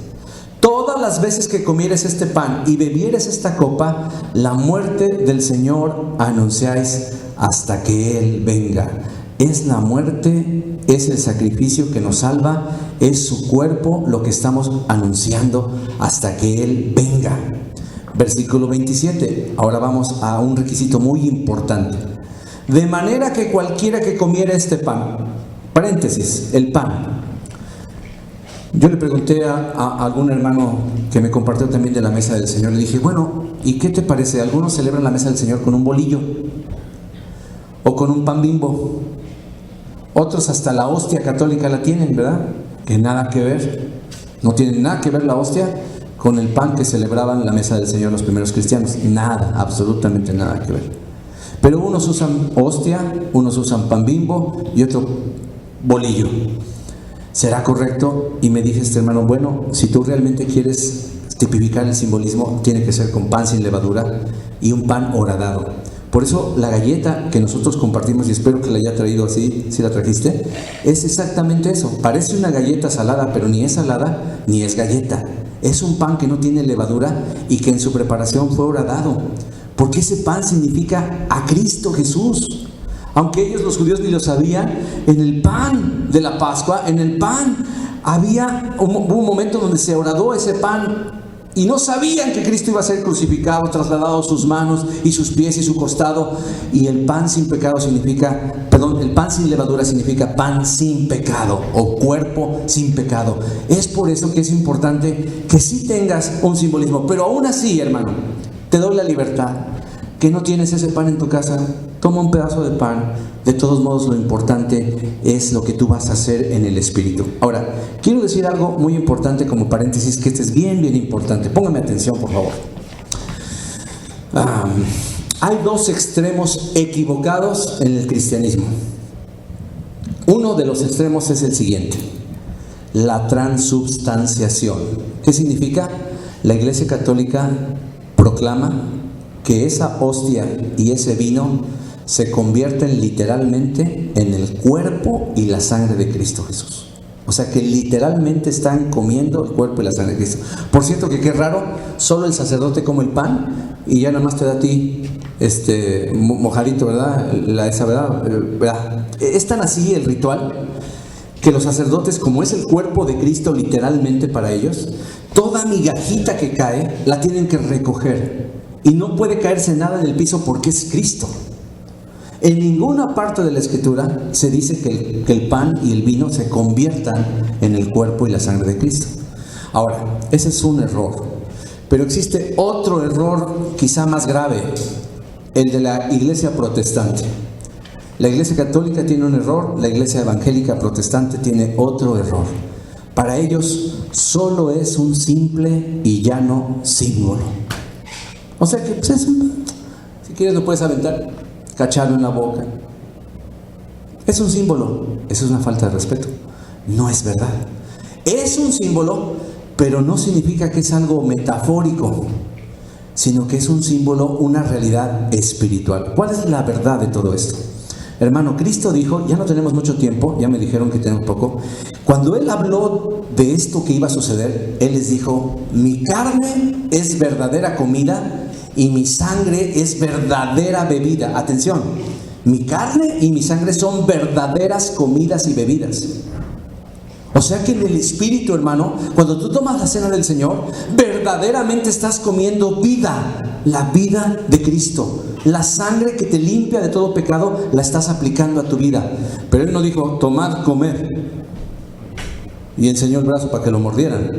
todas las veces que comieres este pan y bebieres esta copa, la muerte del Señor anunciáis hasta que Él venga. Es la muerte, es el sacrificio que nos salva, es su cuerpo lo que estamos anunciando hasta que Él venga. Versículo 27, ahora vamos a un requisito muy importante. De manera que cualquiera que comiera este pan, paréntesis, el pan. Yo le pregunté a algún hermano que me compartió también de la mesa del Señor, le dije, bueno, ¿y qué te parece? Algunos celebran la mesa del Señor con un bolillo o con un pan Bimbo. Otros hasta la hostia católica la tienen, ¿verdad? Que nada que ver. No tiene nada que ver la hostia con el pan que celebraban la mesa del Señor los primeros cristianos. Nada, absolutamente nada que ver. Pero unos usan hostia, unos usan pan Bimbo y otro bolillo. ¿Será correcto? Y me dije este hermano, bueno, si tú realmente quieres tipificar el simbolismo, tiene que ser con pan sin levadura y un pan horadado. Por eso la galleta que nosotros compartimos, y espero que la haya traído así, si la trajiste, es exactamente eso. Parece una galleta salada, pero ni es salada ni es galleta. Es un pan que no tiene levadura y que en su preparación fue horadado. Porque ese pan significa a Cristo Jesús. Aunque ellos, los judíos, ni lo sabían, en el pan de la Pascua, en el pan, hubo un momento donde se horadó ese pan. Y no sabían que Cristo iba a ser crucificado, trasladado a sus manos y sus pies y su costado. Y el pan sin pecado significa, el pan sin levadura significa pan sin pecado o cuerpo sin pecado. Es por eso que es importante que sí tengas un simbolismo. Pero aún así, hermano, te doy la libertad. Que no tienes ese pan en tu casa, toma un pedazo de pan. De todos modos, lo importante es lo que tú vas a hacer en el Espíritu. Ahora, quiero decir algo muy importante como paréntesis, que este es bien, bien importante. Póngame atención, por favor. Hay dos extremos equivocados en el cristianismo. Uno de los extremos es el siguiente: la transubstanciación. ¿Qué significa? La Iglesia Católica proclama que esa hostia y ese vino se convierten literalmente en el cuerpo y la sangre de Cristo Jesús. O sea que literalmente están comiendo el cuerpo y la sangre de Cristo. Por cierto que qué raro, solo el sacerdote come el pan y ya nada más te da a ti mojadito, ¿verdad? ¿Verdad? Es tan así el ritual que los sacerdotes, como es el cuerpo de Cristo literalmente para ellos, toda migajita que cae la tienen que recoger y no puede caerse nada en el piso porque es Cristo. En ninguna parte de la Escritura se dice que el pan y el vino se conviertan en el cuerpo y la sangre de Cristo. Ahora, ese es un error, pero existe otro error quizá más grave, el de la iglesia protestante. La iglesia católica tiene un error, la iglesia evangélica protestante tiene otro error. Para ellos solo es un simple y llano símbolo. O sea que pues si quieres lo puedes aventar, cacharlo en la boca. Es un símbolo, eso es una falta de respeto. No es verdad. Es un símbolo, pero no significa que es algo metafórico, sino que es un símbolo, una realidad espiritual. ¿Cuál es la verdad de todo esto? Hermano, Cristo dijo, ya no tenemos mucho tiempo, ya me dijeron que tenemos poco. Cuando Él habló de esto que iba a suceder, Él les dijo, mi carne es verdadera comida y mi sangre es verdadera bebida. Atención, mi carne y mi sangre son verdaderas comidas y bebidas. O sea que en el Espíritu, hermano, cuando tú tomas la cena del Señor, verdaderamente estás comiendo vida, la vida de Cristo. La sangre que te limpia de todo pecado, la estás aplicando a tu vida. Pero Él no dijo, tomad, comer. Y enseñó el brazo para que lo mordieran.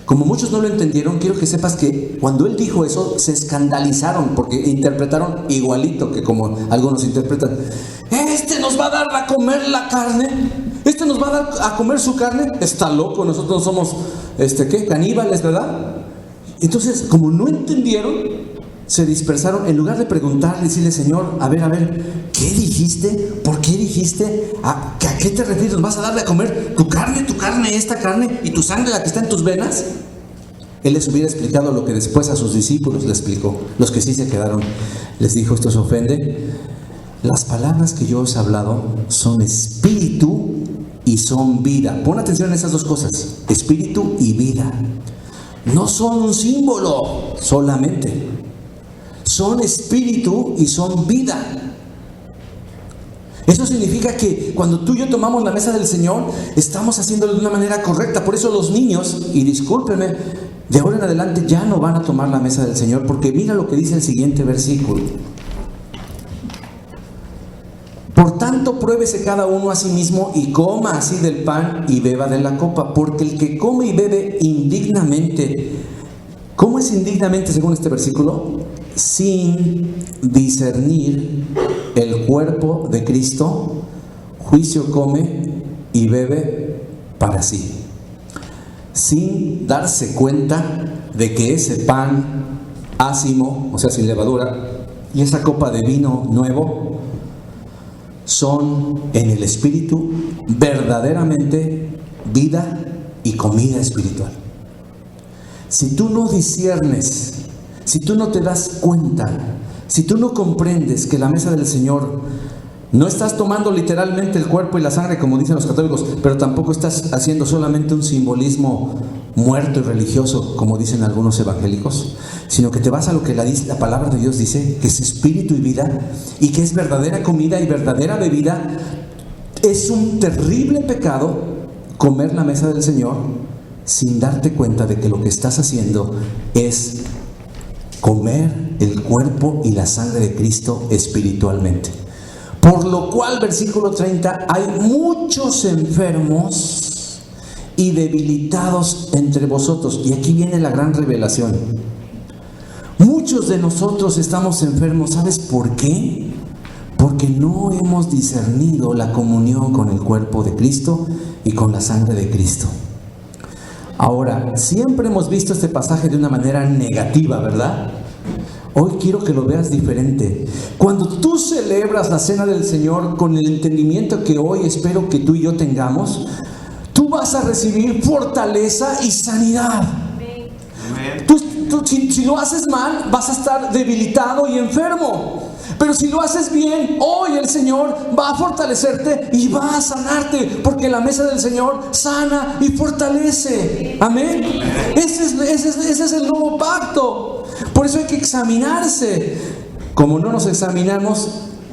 Como muchos no lo entendieron, quiero que sepas que cuando Él dijo eso, se escandalizaron, porque interpretaron igualito que como algunos interpretan. ¿Nos va a dar a comer la carne? ¿Nos va a dar a comer su carne? Está loco, nosotros no somos, caníbales, ¿verdad? Entonces, como no entendieron, se dispersaron. En lugar de preguntarle, decirle, Señor, a ver, ¿qué dijiste? ¿Por qué dijiste? ¿A qué te refieres? ¿Nos vas a darle a comer tu carne, esta carne y tu sangre, la que está en tus venas? Él les hubiera explicado lo que después a sus discípulos le explicó. Los que sí se quedaron, les dijo, ¿esto os ofende? Las palabras que yo os he hablado son espíritu y son vida. Pon atención en esas dos cosas, espíritu y vida. No son un símbolo solamente, son espíritu y son vida. Eso significa que cuando tú y yo tomamos la mesa del Señor, estamos haciéndolo de una manera correcta. Por eso los niños, y discúlpenme, de ahora en adelante ya no van a tomar la mesa del Señor, porque mira lo que dice el siguiente versículo. Por tanto, pruébese cada uno a sí mismo y coma así del pan y beba de la copa, porque el que come y bebe indignamente, ¿cómo es indignamente según este versículo? Sin discernir el cuerpo de Cristo, juicio come y bebe para sí, sin darse cuenta de que ese pan ácimo, o sea, sin levadura, y esa copa de vino nuevo, son en el Espíritu verdaderamente vida y comida espiritual. Si tú no disciernes, si tú no te das cuenta, si tú no comprendes que la mesa del Señor no estás tomando literalmente el cuerpo y la sangre como dicen los católicos, pero tampoco estás haciendo solamente un simbolismo muerto y religioso como dicen algunos evangélicos, sino que te vas a lo que la palabra de Dios dice, que es espíritu y vida, y que es verdadera comida y verdadera bebida. Es un terrible pecado comer la mesa del Señor sin darte cuenta de que lo que estás haciendo es comer el cuerpo y la sangre de Cristo espiritualmente. Por lo cual, versículo 30, hay muchos enfermos y debilitados entre vosotros. Y aquí viene la gran revelación. Muchos de nosotros estamos enfermos. ¿Sabes por qué? Porque no hemos discernido la comunión con el cuerpo de Cristo y con la sangre de Cristo. Ahora, siempre hemos visto este pasaje de una manera negativa, ¿verdad? Hoy quiero que lo veas diferente. Cuando tú celebras la cena del Señor con el entendimiento que hoy espero que tú y yo tengamos, tú vas a recibir fortaleza y sanidad. Si lo haces mal, vas a estar debilitado y enfermo. Pero si lo haces bien, hoy el Señor va a fortalecerte y va a sanarte, porque la mesa del Señor sana y fortalece. Amén. Ese es el nuevo pacto. Por eso hay que examinarse. Como no nos examinamos,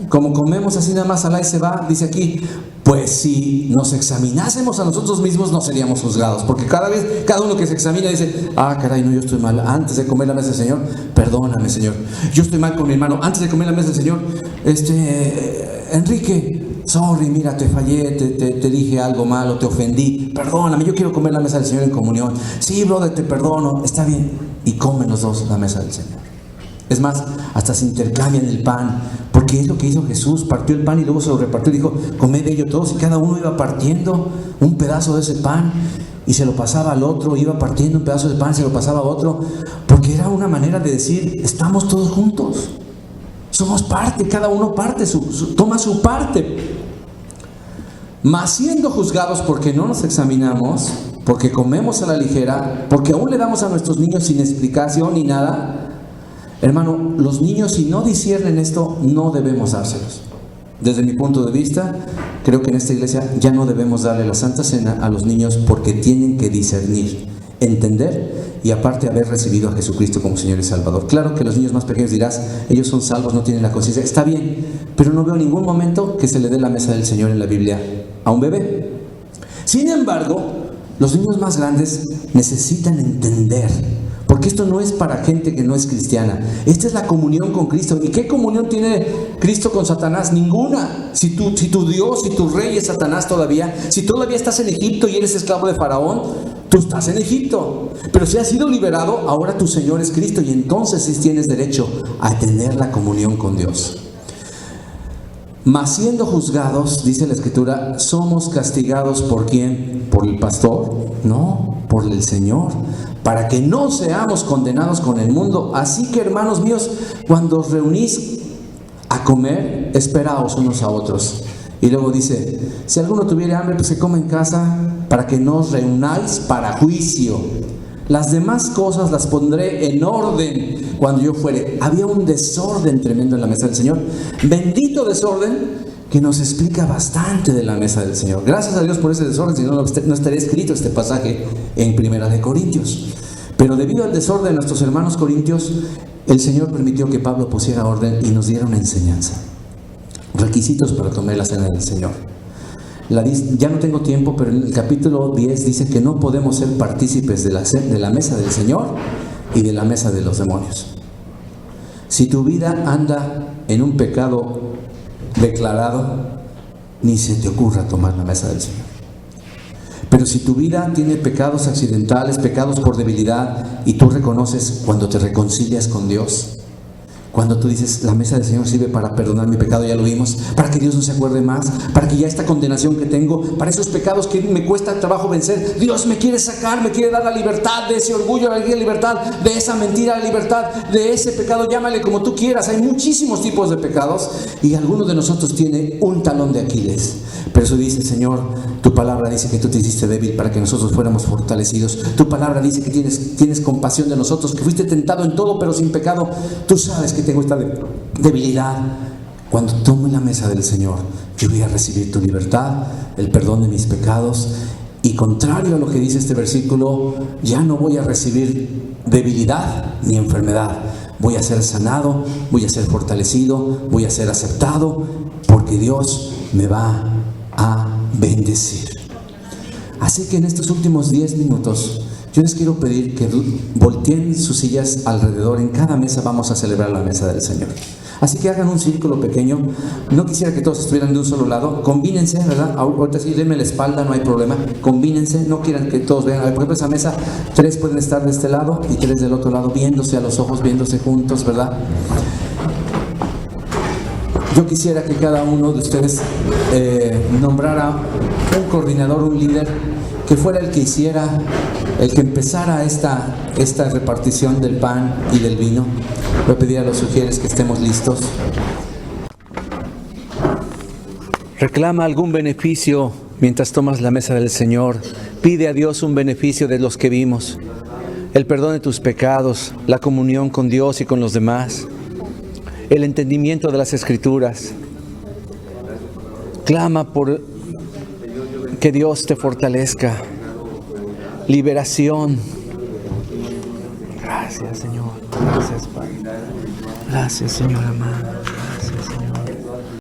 como comemos así nada más, alá y se va, dice aquí, pues si nos examinásemos a nosotros mismos no seríamos juzgados, porque cada uno que se examina dice, caray, no, yo estoy mal, antes de comer la mesa del Señor, perdóname, Señor, yo estoy mal con mi hermano, antes de comer la mesa del Señor, Enrique, sorry, mira, te fallé, te dije algo malo, te ofendí, perdóname, yo quiero comer la mesa del Señor en comunión. Sí, brother, te perdono, está bien, y comen los dos la mesa del Señor. Es más, hasta se intercambian el pan, porque es lo que hizo Jesús, partió el pan y luego se lo repartió y dijo, comed de ello todos, y cada uno iba partiendo un pedazo de ese pan y se lo pasaba al otro, iba partiendo un pedazo de pan y se lo pasaba a otro, porque era una manera de decir, estamos todos juntos, somos parte, cada uno parte, toma su parte. Mas siendo juzgados porque no nos examinamos, porque comemos a la ligera, porque aún le damos a nuestros niños sin explicación ni nada. Hermano, los niños si no disciernen esto, no debemos dárselos. Desde mi punto de vista, creo que en esta iglesia ya no debemos darle la Santa Cena a los niños porque tienen que discernir, entender y aparte haber recibido a Jesucristo como Señor y Salvador. Claro que los niños más pequeños dirás, ellos son salvos, no tienen la conciencia. Está bien, pero no veo ningún momento que se le dé la mesa del Señor en la Biblia a un bebé. Sin embargo, los niños más grandes necesitan entender, porque esto no es para gente que no es cristiana. Esta es la comunión con Cristo. ¿Y qué comunión tiene Cristo con Satanás? Ninguna. Si tu Dios, si tu rey es Satanás todavía, si todavía estás en Egipto y eres esclavo de Faraón, tú estás en Egipto. Pero si has sido liberado, ahora tu Señor es Cristo y entonces sí tienes derecho a tener la comunión con Dios. Mas siendo juzgados, dice la Escritura, somos castigados ¿por quién? ¿Por el pastor? No, por el Señor, para que no seamos condenados con el mundo. Así que, hermanos míos, cuando os reunís a comer, esperaos unos a otros. Y luego dice, si alguno tuviere hambre, pues que coma en casa, para que no os reunáis para juicio. Las demás cosas las pondré en orden cuando yo fuere. Había un desorden tremendo en la mesa del Señor. Bendito desorden que nos explica bastante de la mesa del Señor. Gracias a Dios por ese desorden, si no, no estaría escrito este pasaje en Primera de Corintios. Pero debido al desorden de nuestros hermanos corintios, el Señor permitió que Pablo pusiera orden y nos diera una enseñanza. Requisitos para tomar la cena del Señor. Ya no tengo tiempo, pero en el capítulo 10 dice que no podemos ser partícipes de la mesa del Señor y de la mesa de los demonios. Si tu vida anda en un pecado declarado, ni se te ocurra tomar la mesa del Señor. Pero si tu vida tiene pecados accidentales, pecados por debilidad, y tú reconoces cuando te reconcilias con Dios, cuando tú dices, la mesa del Señor sirve para perdonar mi pecado, ya lo vimos, para que Dios no se acuerde más, para que ya esta condenación que tengo, para esos pecados que me cuesta trabajo vencer, Dios me quiere sacar, me quiere dar la libertad de ese orgullo, la libertad de esa mentira, la libertad de ese pecado, llámale como tú quieras. Hay muchísimos tipos de pecados y alguno de nosotros tiene un talón de Aquiles. Pero eso dice, Señor, tu palabra dice que tú te hiciste débil para que nosotros fuéramos fortalecidos. Tu palabra dice que tienes compasión de nosotros, que fuiste tentado en todo pero sin pecado. Tú sabes que tengo esta debilidad. Cuando tome la mesa del Señor, yo voy a recibir tu libertad, el perdón de mis pecados, y contrario a lo que dice este versículo, ya no voy a recibir debilidad ni enfermedad. Voy a ser sanado, voy a ser fortalecido, voy a ser aceptado, porque Dios me va a bendecir. Así que en estos últimos 10 minutos yo les quiero pedir que volteen sus sillas alrededor. En cada mesa vamos a celebrar la mesa del Señor. Así que hagan un círculo pequeño. No quisiera que todos estuvieran de un solo lado. Combínense, ¿verdad? Ahorita sí, denme la espalda, no hay problema. Combínense, no quieran que todos vean. Por ejemplo, esa mesa, 3 pueden estar de este lado y 3 del otro lado, viéndose a los ojos, viéndose juntos, ¿verdad? Yo quisiera que cada uno de ustedes nombrara un coordinador, un líder, que fuera el que hiciera, el que empezara esta repartición del pan y del vino. Voy a pedir a los sugieres que estemos listos. Reclama algún beneficio mientras tomas la mesa del Señor. Pide a Dios un beneficio de los que vimos: el perdón de tus pecados, la comunión con Dios y con los demás, el entendimiento de las Escrituras. Clama por que Dios te fortalezca. Liberación. Gracias, Señor. Gracias, Padre. Gracias, Señor amado. Gracias.